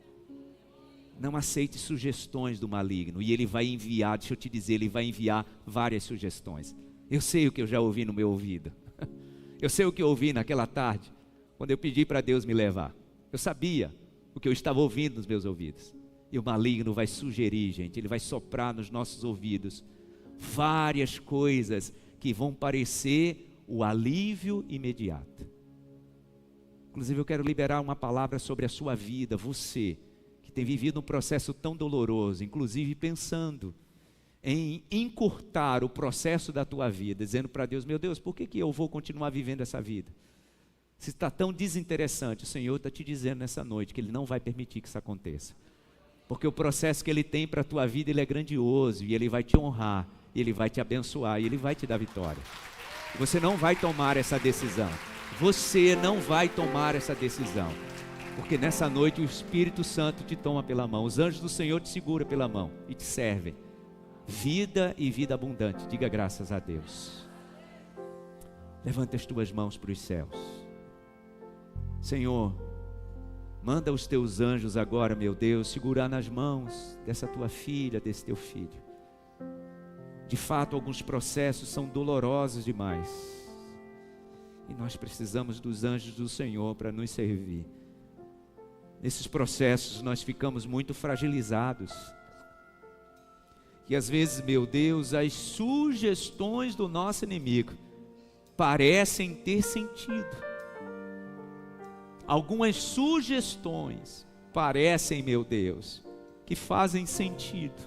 Não aceite sugestões do maligno. E ele vai enviar, deixa eu te dizer, ele vai enviar várias sugestões. Eu sei o que eu já ouvi no meu ouvido. Eu sei o que eu ouvi naquela tarde, quando eu pedi para Deus me levar. Eu sabia o que eu estava ouvindo nos meus ouvidos. E o maligno vai sugerir, gente, ele vai soprar nos nossos ouvidos várias coisas que vão parecer o alívio imediato. Inclusive eu quero liberar uma palavra sobre a sua vida, você que tem vivido um processo tão doloroso, inclusive pensando em encurtar o processo da tua vida, dizendo para Deus: meu Deus, por que eu vou continuar vivendo essa vida? Se está tão desinteressante, o Senhor está te dizendo nessa noite que Ele não vai permitir que isso aconteça. Porque o processo que Ele tem para a tua vida, Ele é grandioso, e Ele vai te honrar, e Ele vai te abençoar, e Ele vai te dar vitória. Você não vai tomar essa decisão. Você não vai tomar essa decisão. Porque nessa noite o Espírito Santo te toma pela mão. Os anjos do Senhor te seguram pela mão e te servem. Vida e vida abundante. Diga graças a Deus. Levanta as tuas mãos para os céus. Senhor, manda os teus anjos agora, meu Deus, segurar nas mãos dessa tua filha, desse teu filho. De fato, alguns processos são dolorosos demais. E nós precisamos dos anjos do Senhor para nos servir. Nesses processos nós ficamos muito fragilizados. E às vezes, meu Deus, as sugestões do nosso inimigo parecem ter sentido. Algumas sugestões parecem, meu Deus, que fazem sentido.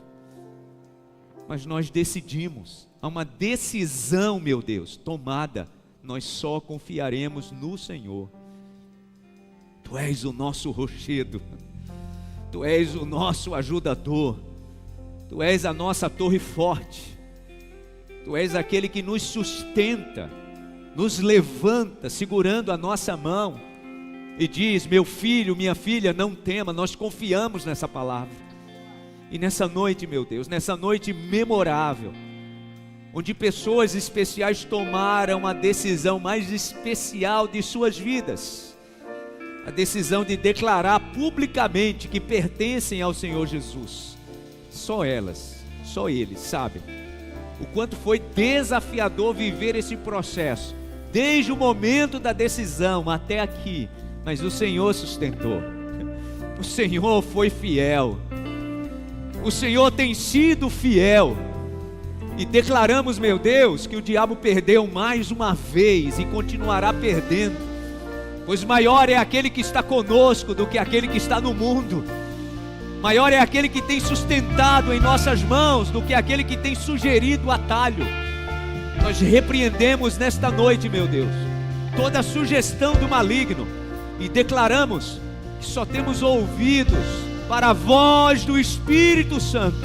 Mas nós decidimos, há uma decisão, meu Deus, tomada. Nós só confiaremos no Senhor. Tu és o nosso rochedo. Tu és o nosso ajudador. Tu és a nossa torre forte. Tu és aquele que nos sustenta. nos levanta segurando a nossa mão e diz: meu filho, minha filha, não tema. Nós confiamos nessa palavra. E nessa noite, meu Deus, nessa noite memorável, onde pessoas especiais tomaram a decisão mais especial de suas vidas, a decisão de declarar publicamente que pertencem ao Senhor Jesus. Só elas, só eles sabem o quanto foi desafiador viver esse processo, desde o momento da decisão até aqui. Mas o Senhor sustentou, o Senhor foi fiel, o Senhor tem sido fiel. E declaramos, meu Deus, que o diabo perdeu mais uma vez e continuará perdendo, pois maior é aquele que está conosco do que aquele que está no mundo. Maior é aquele que tem sustentado em nossas mãos do que aquele que tem sugerido o atalho. Nós repreendemos nesta noite, meu Deus, toda sugestão do maligno e declaramos que só temos ouvidos para a voz do Espírito Santo.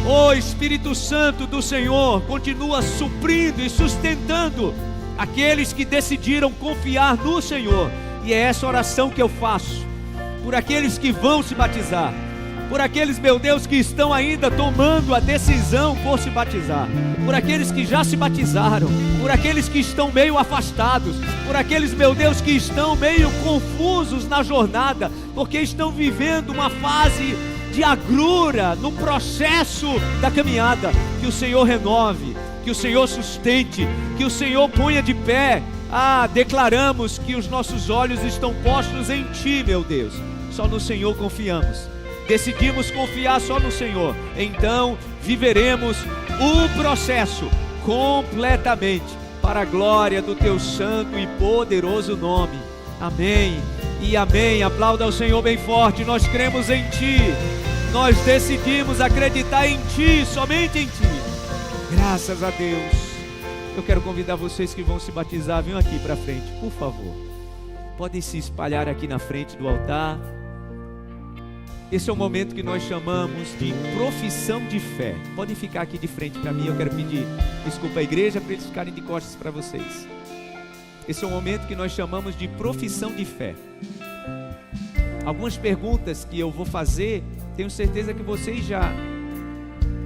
O Espírito Santo do Senhor continua suprindo e sustentando aqueles que decidiram confiar no Senhor. E é essa oração que eu faço por aqueles que vão se batizar, por aqueles, meu Deus, que estão ainda tomando a decisão por se batizar, por aqueles que já se batizaram, por aqueles que estão meio afastados, por aqueles, meu Deus, que estão meio confusos na jornada, porque estão vivendo uma fase de agrura no processo da caminhada. Que o Senhor renove, que o Senhor sustente, que o Senhor ponha de pé. Declaramos que os nossos olhos estão postos em Ti, meu Deus. Só no Senhor confiamos. Decidimos confiar só no Senhor. Então viveremos o processo completamente para a glória do Teu santo e poderoso nome. Amém e amém. Aplauda ao Senhor bem forte. Nós cremos em Ti. Nós decidimos acreditar em Ti, somente em Ti. Graças a Deus. Eu quero convidar vocês que vão se batizar, venham aqui para frente, por favor. Podem se espalhar aqui na frente do altar. Esse é o momento que nós chamamos de profissão de fé. Podem ficar aqui de frente para mim. Eu quero pedir desculpa à igreja para eles ficarem de costas para vocês. Esse é o momento que nós chamamos de profissão de fé. Algumas perguntas que eu vou fazer, tenho certeza que vocês já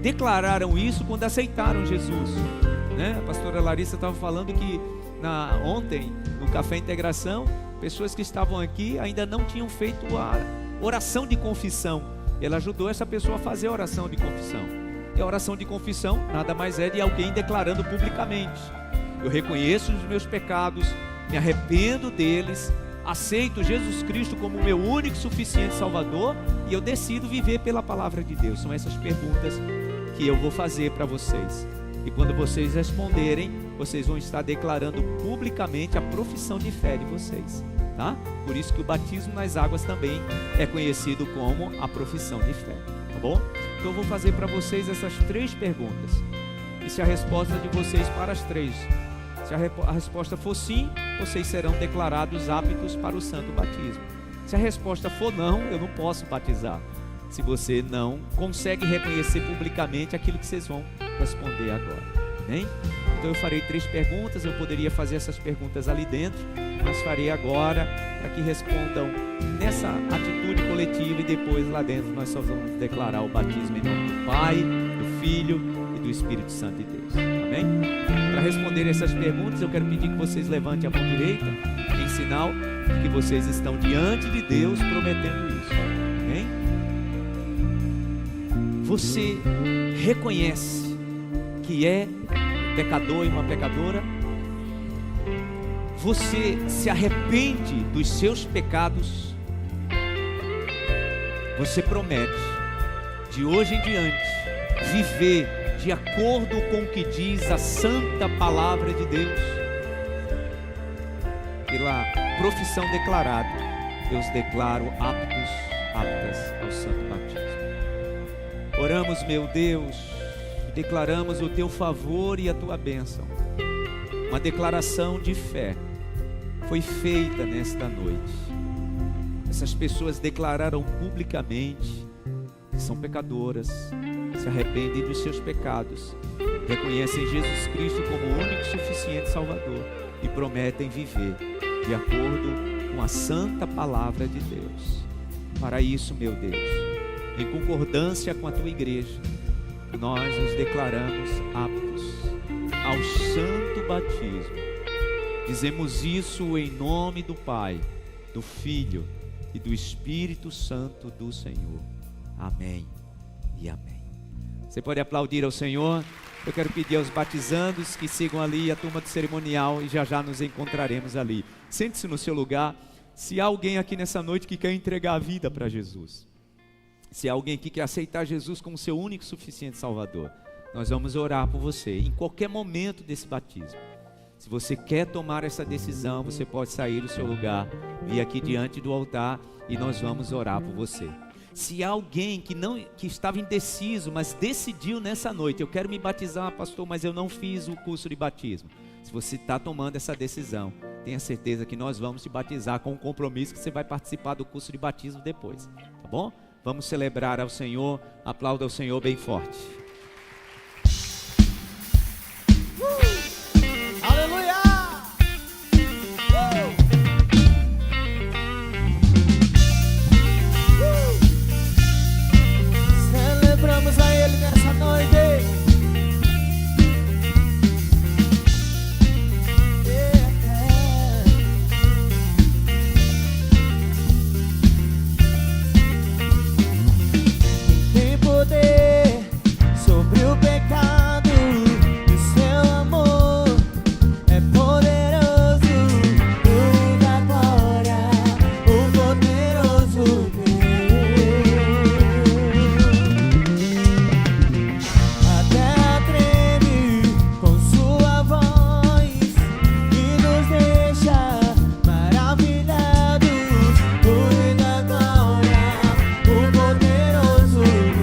declararam isso quando aceitaram Jesus, né? A pastora Larissa estava falando que ontem, no Café Integração, pessoas que estavam aqui ainda não tinham feito a oração de confissão. Ela ajudou essa pessoa a fazer a oração de confissão. E a oração de confissão nada mais é de alguém declarando publicamente: eu reconheço os meus pecados, me arrependo deles, aceito Jesus Cristo como meu único e suficiente Salvador, e eu decido viver pela palavra de Deus. São essas perguntas que eu vou fazer para vocês. E quando vocês responderem, vocês vão estar declarando publicamente a profissão de fé de vocês, tá? Por isso que o batismo nas águas também é conhecido como a profissão de fé, tá bom? Então eu vou fazer para vocês essas 3 perguntas. E se a resposta de vocês para as 3, se a resposta for sim, vocês serão declarados aptos para o santo batismo. Se a resposta for não, eu não posso batizar, se você não consegue reconhecer publicamente aquilo que vocês vão responder agora, hein? Então eu farei 3 perguntas. Eu poderia fazer essas perguntas ali dentro, mas farei agora para que respondam nessa atitude coletiva, e depois lá dentro nós só vamos declarar o batismo em nome do Pai, do Filho e do Espírito Santo de Deus, amém? Para responder essas perguntas, eu quero pedir que vocês levantem a mão direita em sinal de que vocês estão diante de Deus prometendo isso, amém? Você reconhece que é um pecador e uma pecadora? Você se arrepende dos seus pecados? Você promete, de hoje em diante, viver de acordo com o que diz a santa palavra de Deus? Pela profissão declarada, eu os declaro aptas ao santo batismo. Oramos, meu Deus, declaramos o Teu favor e a Tua bênção. Uma declaração de fé foi feita nesta noite. Essas pessoas declararam publicamente que são pecadoras, se arrependem dos seus pecados reconhecem Jesus Cristo como o único e suficiente Salvador e prometem viver de acordo com a santa palavra de Deus. Para isso, meu Deus, em concordância com a tua igreja, nós nos declaramos aptos ao santo batismo. Dizemos isso em nome do Pai, do Filho e do Espírito Santo do Senhor. Amém e amém. Você pode aplaudir ao Senhor. Eu quero pedir aos batizandos que sigam ali a turma do cerimonial e já já nos encontraremos ali. Sente-se no seu lugar. Se há alguém aqui nessa noite que quer entregar a vida para Jesus, se há alguém que quer aceitar Jesus como seu único e suficiente Salvador, nós vamos orar por você em qualquer momento desse batismo. Se você quer tomar essa decisão, você pode sair do seu lugar, vir aqui diante do altar e nós vamos orar por você. Se há alguém que estava indeciso, mas decidiu nessa noite, eu quero me batizar, pastor, mas eu não fiz o curso de batismo. Se você está tomando essa decisão, tenha certeza que nós vamos te batizar com um compromisso que você vai participar do curso de batismo depois, tá bom? Vamos celebrar ao Senhor, aplauda ao Senhor bem forte. Aleluia! Celebramos a Ele nessa noite. Tem poder sobre o pecado, o seu amor é poderoso, o Rei da glória, o poderoso Deus. A terra treme com sua voz e nos deixa maravilhados, o Rei da glória, o poderoso Deus.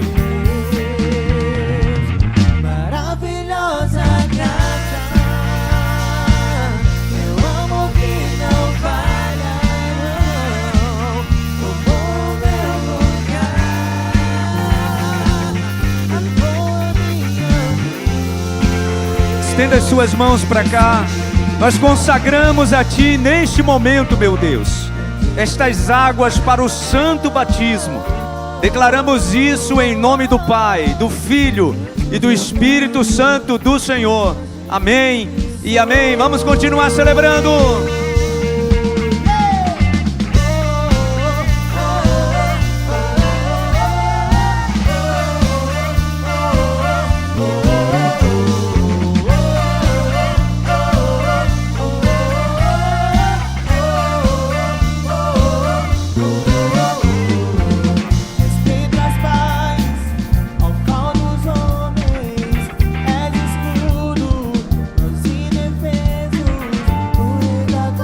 Maravilhosa graça, eu amo que não falha, não. Tomou meu lugar, amor minha vida. Estenda as suas mãos para cá. Nós consagramos a Ti neste momento, meu Deus, estas águas para o santo batismo. Declaramos isso em nome do Pai, do Filho e do Espírito Santo do Senhor. Amém e amém. Vamos continuar celebrando. Respeito as paz ao pau dos homens, és escudo, pros indefesos, o Rei da glória.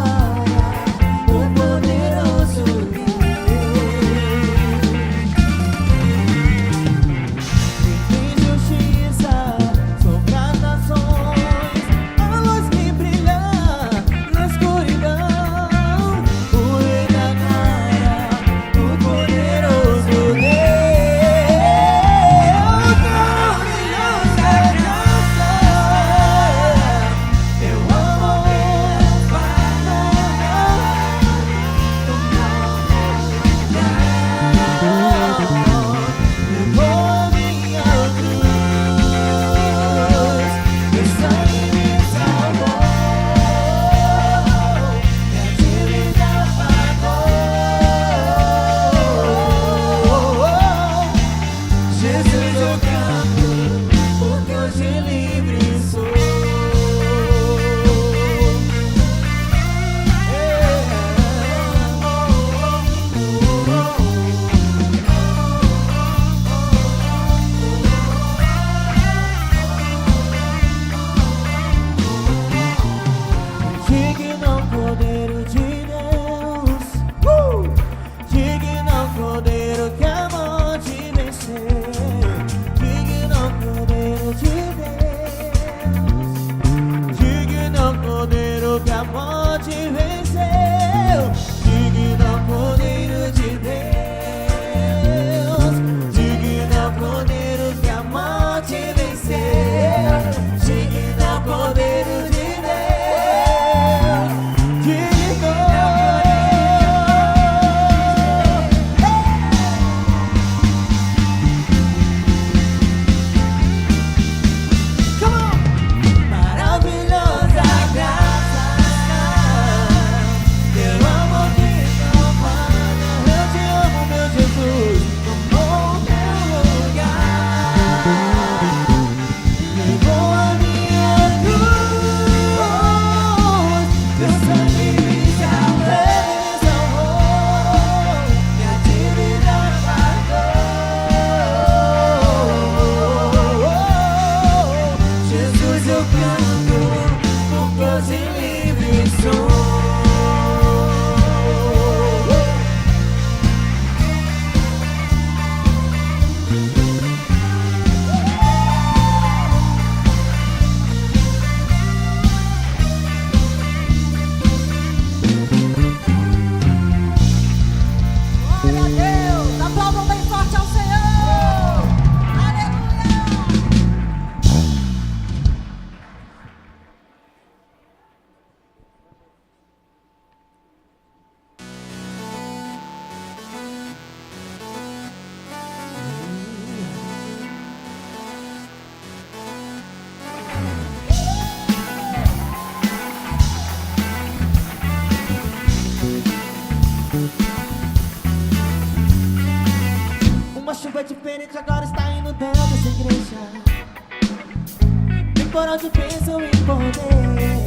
é diferente, agora está inundando essa igreja. Temporal de bênção e poder.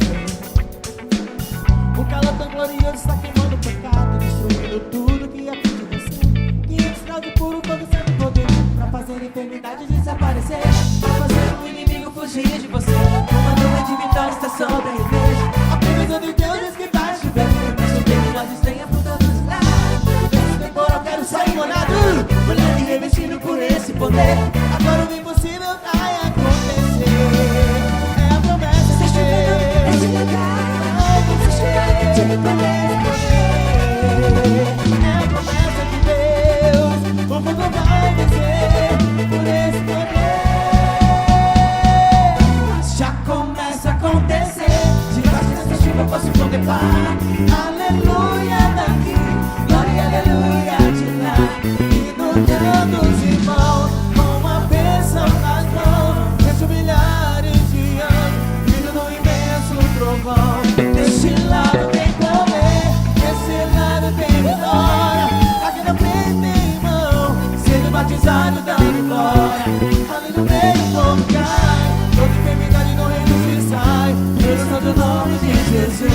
O calor tão glorioso está queimando o pecado, destruindo tudo que é de você. 500 graus de puro fogo sem poder, pra fazer a enfermidade desaparecer, pra fazer o inimigo fugir de você. Uma nuvem de vitória está sobre a igreja. A previsão de Deus diz que vai chover, mas o tempestade tem a fruta dos lados. Desse temporal quero sair molhado, molhado e revestido por esse poder. Agora o impossível vai acontecer. É a promessa de Deus. Esse lugar de poder. É a promessa de Deus. O mundo vai vencer por esse poder. Já começa a acontecer. Debaixo dessa chuva eu posso contemplar. Aleluia daqui, glória, aleluia de lá. Inundando os irmãos com a bênção nas mãos. Vejo milhares de anos vindo no imenso trovão. Deste lado tem poder, desse lado tem vitória. Aqui na frente tem irmão, sendo batizado dando glória. Ali no meio o povo cai, toda enfermidade no reino se sai. Pelo santo nome de Jesus.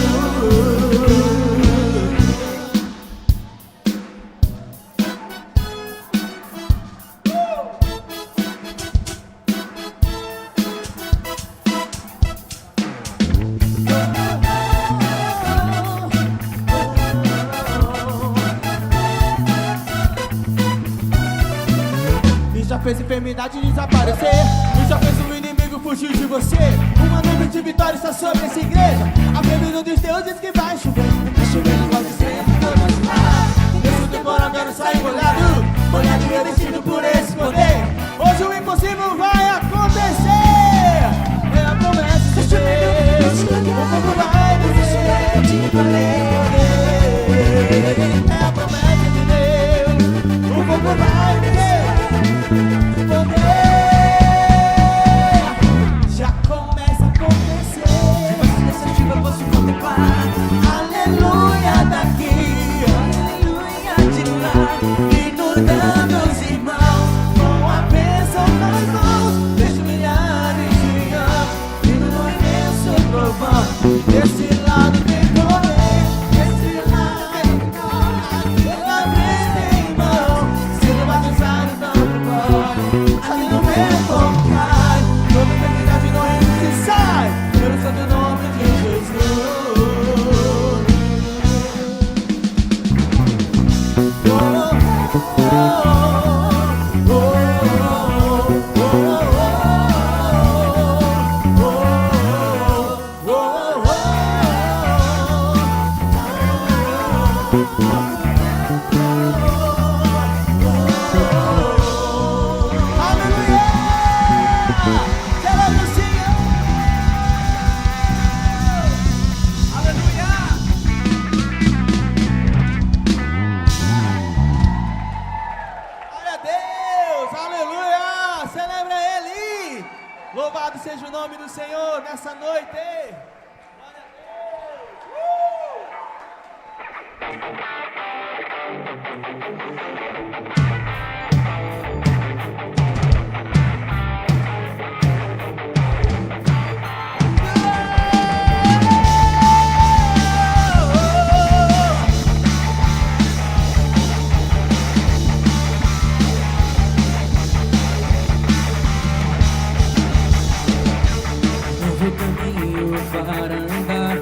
Fez enfermidade desaparecer, e já fez o inimigo fugir de você. Uma nuvem de vitória está sobre essa igreja. A previsão dos deuses que vai chover. Vai chover no quase sempre, todos lá. Esse temporal agora sai molhado, molhado e revestido por esse poder. Hoje o impossível vai acontecer. É a promessa de Deus. O povo vai vencer de poder. É a promessa de Deus. O povo vai vencer. Já começa a acontecer. Debaixo dessa chuva eu posso contemplar. Aleluia daqui, aleluia de lá. Inundando os irmãos com a bênção nas mãos. Vejo milhares de anos vindo no imenso trovão. Desse lado tem poder, desse lado tem vitória. Na frente tem irmão, sendo batizado dando glória. Ali no meio o povo cai, toda enfermidade no reino se sai. Pelo santo nome de Jesus. Louvado seja o nome do Senhor nessa noite. Glória para andar,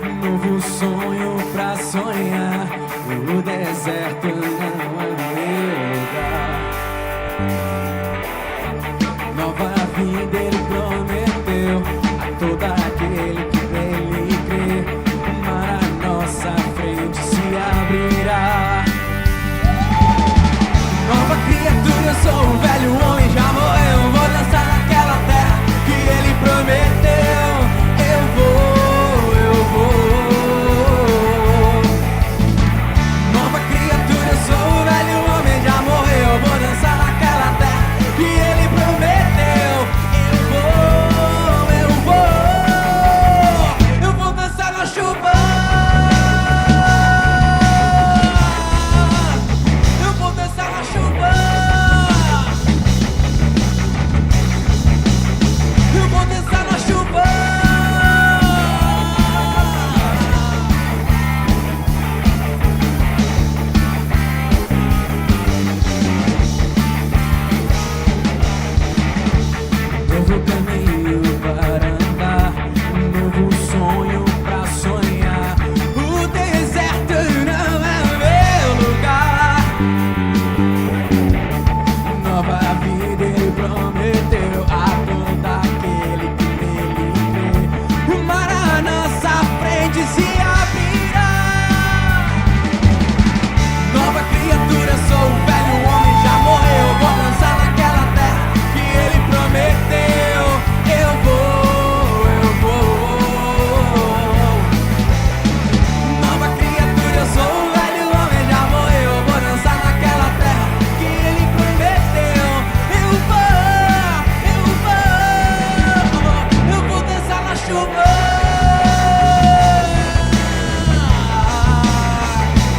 um novo sonho pra sonhar. O deserto não é meu lugar. Nova vida ele prometeu a todo aquele que nele crê. O mar à nossa frente se abrirá. Nova criatura, eu sou um velho homem, já morreu. Vou dançar naquela terra que ele prometeu. Eu vou chuva.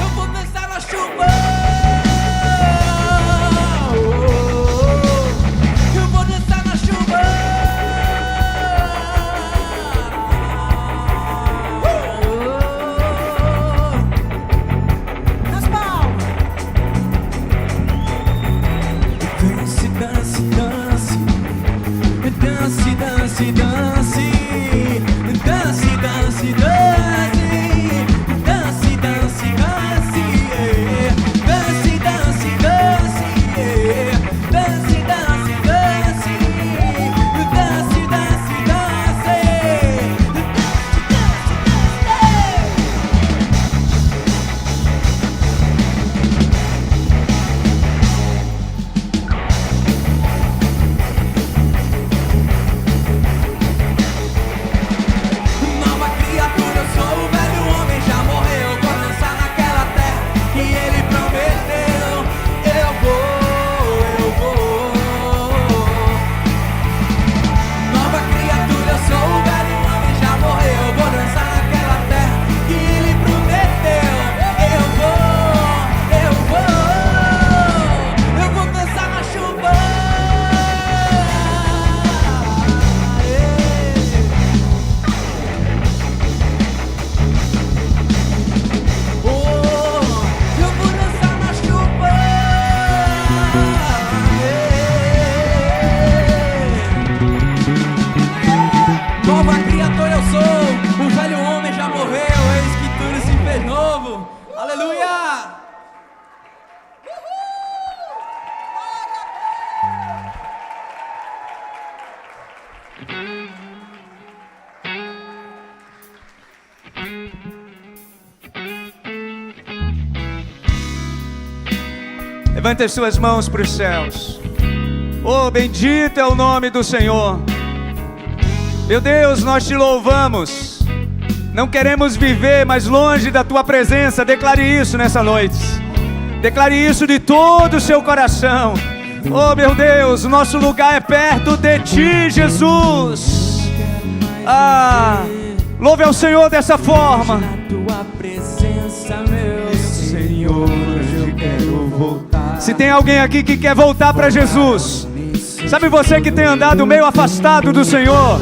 Eu vou dançar na chuva. Eu vou dançar na chuva. Nas palmas. Dance, dance, dance. Dance, dance, dance. Dance, dance, dance. Dance, dance, dance. Dance, dance, dance. Dance, dance, dance. Dance, dance, dance. Nova criatura, eu sou o velho homem, já morreu. Vou dançar naquela terra que ele prometeu. Eu vou. Nova criatura, eu sou o velho homem, já morreu. Vou dançar naquela terra que ele prometeu. Eu vou dançar na chuva. Eu vou dançar na chuva. Nova criatura eu sou, o velho homem já morreu, eis que tudo se fez novo. Aleluia! Levante as suas mãos para os céus. Oh, bendito é o nome do Senhor. Meu Deus, nós te louvamos. Não queremos viver mais longe da tua presença. Declare isso nessa noite. Declare isso de todo o seu coração. Oh, meu Deus, o nosso lugar é perto de ti, Jesus. Louve ao Senhor dessa forma. Na tua presença, meu Senhor, eu quero voltar. Se tem alguém aqui que quer voltar para Jesus, sabe você que tem andado meio afastado do Senhor,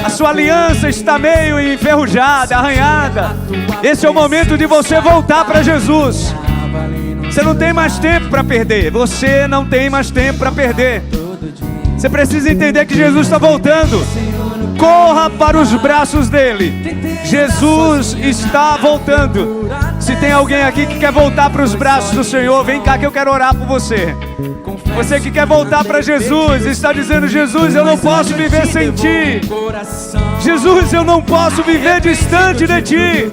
a sua aliança está meio enferrujada, arranhada. Esse é o momento de você voltar para Jesus. Você não tem mais tempo para perder. Você não tem mais tempo para perder. Você precisa entender que Jesus está voltando. Corra para os braços dele. Jesus está voltando. Se tem alguém aqui que quer voltar para os braços do Senhor, vem cá que eu quero orar por você. Você que quer voltar para Jesus, está dizendo: Jesus, eu não posso viver sem ti. Jesus, eu não posso viver distante de ti.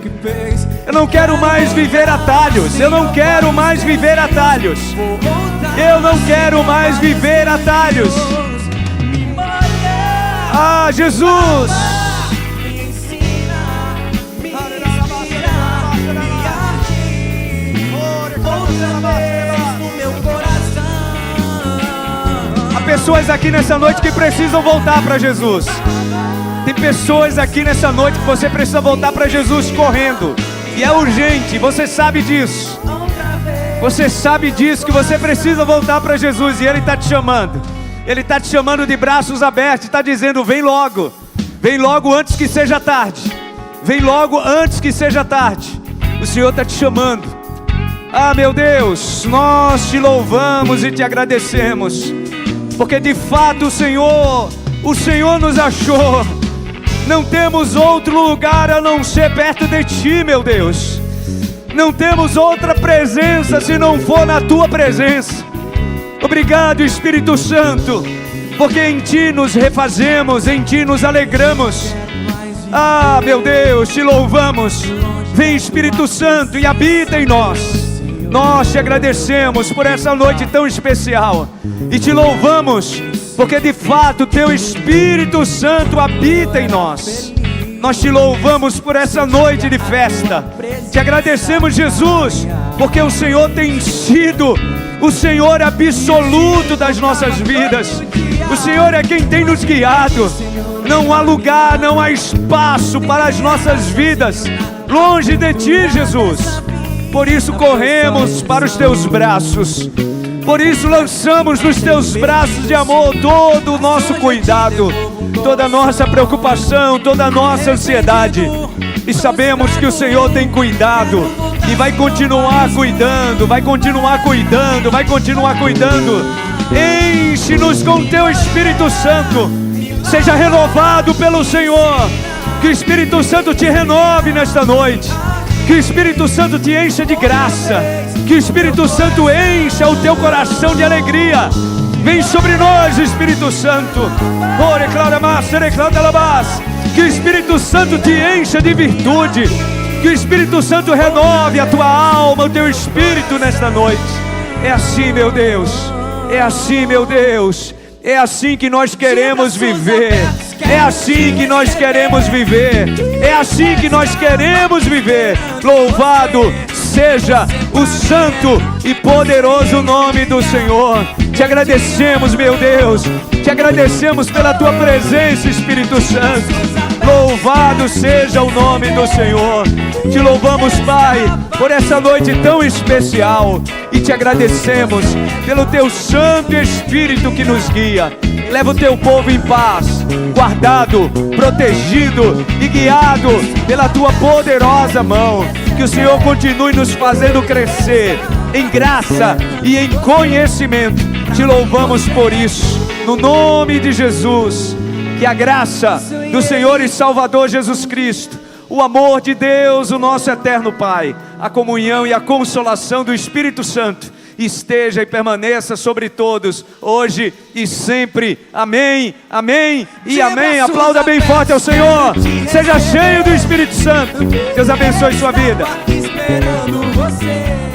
Eu não quero mais viver atalhos. Eu não quero mais viver atalhos. Eu não quero mais viver atalhos. Jesus! Há pessoas aqui nessa noite que precisam voltar para Jesus. Tem pessoas aqui nessa noite que você precisa voltar para Jesus correndo. E é urgente, você sabe disso. Você sabe disso, que você precisa voltar para Jesus. E Ele está te chamando. Ele está te chamando de braços abertos. Está dizendo: vem logo. Vem logo antes que seja tarde. Vem logo antes que seja tarde. O Senhor está te chamando. Meu Deus, nós te louvamos e te agradecemos. Porque de fato o Senhor nos achou. Não temos outro lugar a não ser perto de ti, meu Deus. Não temos outra presença se não for na tua presença. Obrigado, Espírito Santo, porque em ti nos refazemos, em ti nos alegramos. Meu Deus, te louvamos. Vem, Espírito Santo, e habita em nós. Nós te agradecemos por essa noite tão especial e te louvamos porque de fato teu Espírito Santo habita em nós. Nós te louvamos por essa noite de festa. Te agradecemos, Jesus, porque o Senhor tem sido o Senhor absoluto das nossas vidas. O Senhor é quem tem nos guiado. Não há lugar, não há espaço para as nossas vidas longe de Ti, Jesus. Por isso corremos para os Teus braços. Por isso lançamos nos Teus braços de amor todo o nosso cuidado, toda a nossa preocupação, toda a nossa ansiedade. E sabemos que o Senhor tem cuidado e vai continuar cuidando, vai continuar cuidando, vai continuar cuidando. Enche-nos com Teu Espírito Santo. Seja renovado pelo Senhor. Que o Espírito Santo te renove nesta noite. Que o Espírito Santo te encha de graça. Que o Espírito Santo encha o teu coração de alegria. Vem sobre nós, Espírito Santo. Que o Espírito Santo te encha de virtude. Que o Espírito Santo renove a tua alma, o teu espírito nesta noite. É assim, meu Deus. É assim, meu Deus. É assim que nós queremos viver. É assim que nós queremos viver. É assim que nós queremos viver. Louvado seja o santo e poderoso nome do Senhor. Te agradecemos, meu Deus. Te agradecemos pela tua presença, Espírito Santo. Louvado seja o nome do Senhor. Te louvamos, Pai, por essa noite tão especial. E te agradecemos pelo teu Santo Espírito que nos guia. Leva o teu povo em paz, guardado, protegido e guiado pela tua poderosa mão. Que o Senhor continue nos fazendo crescer em graça e em conhecimento. Te louvamos por isso, no nome de Jesus. Que a graça do Senhor e Salvador Jesus Cristo, o amor de Deus, o nosso eterno Pai, a comunhão e a consolação do Espírito Santo esteja e permaneça sobre todos, hoje e sempre. Amém, amém e amém. Aplauda bem forte ao Senhor. Seja cheio do Espírito Santo. Deus abençoe sua vida. Esperando você.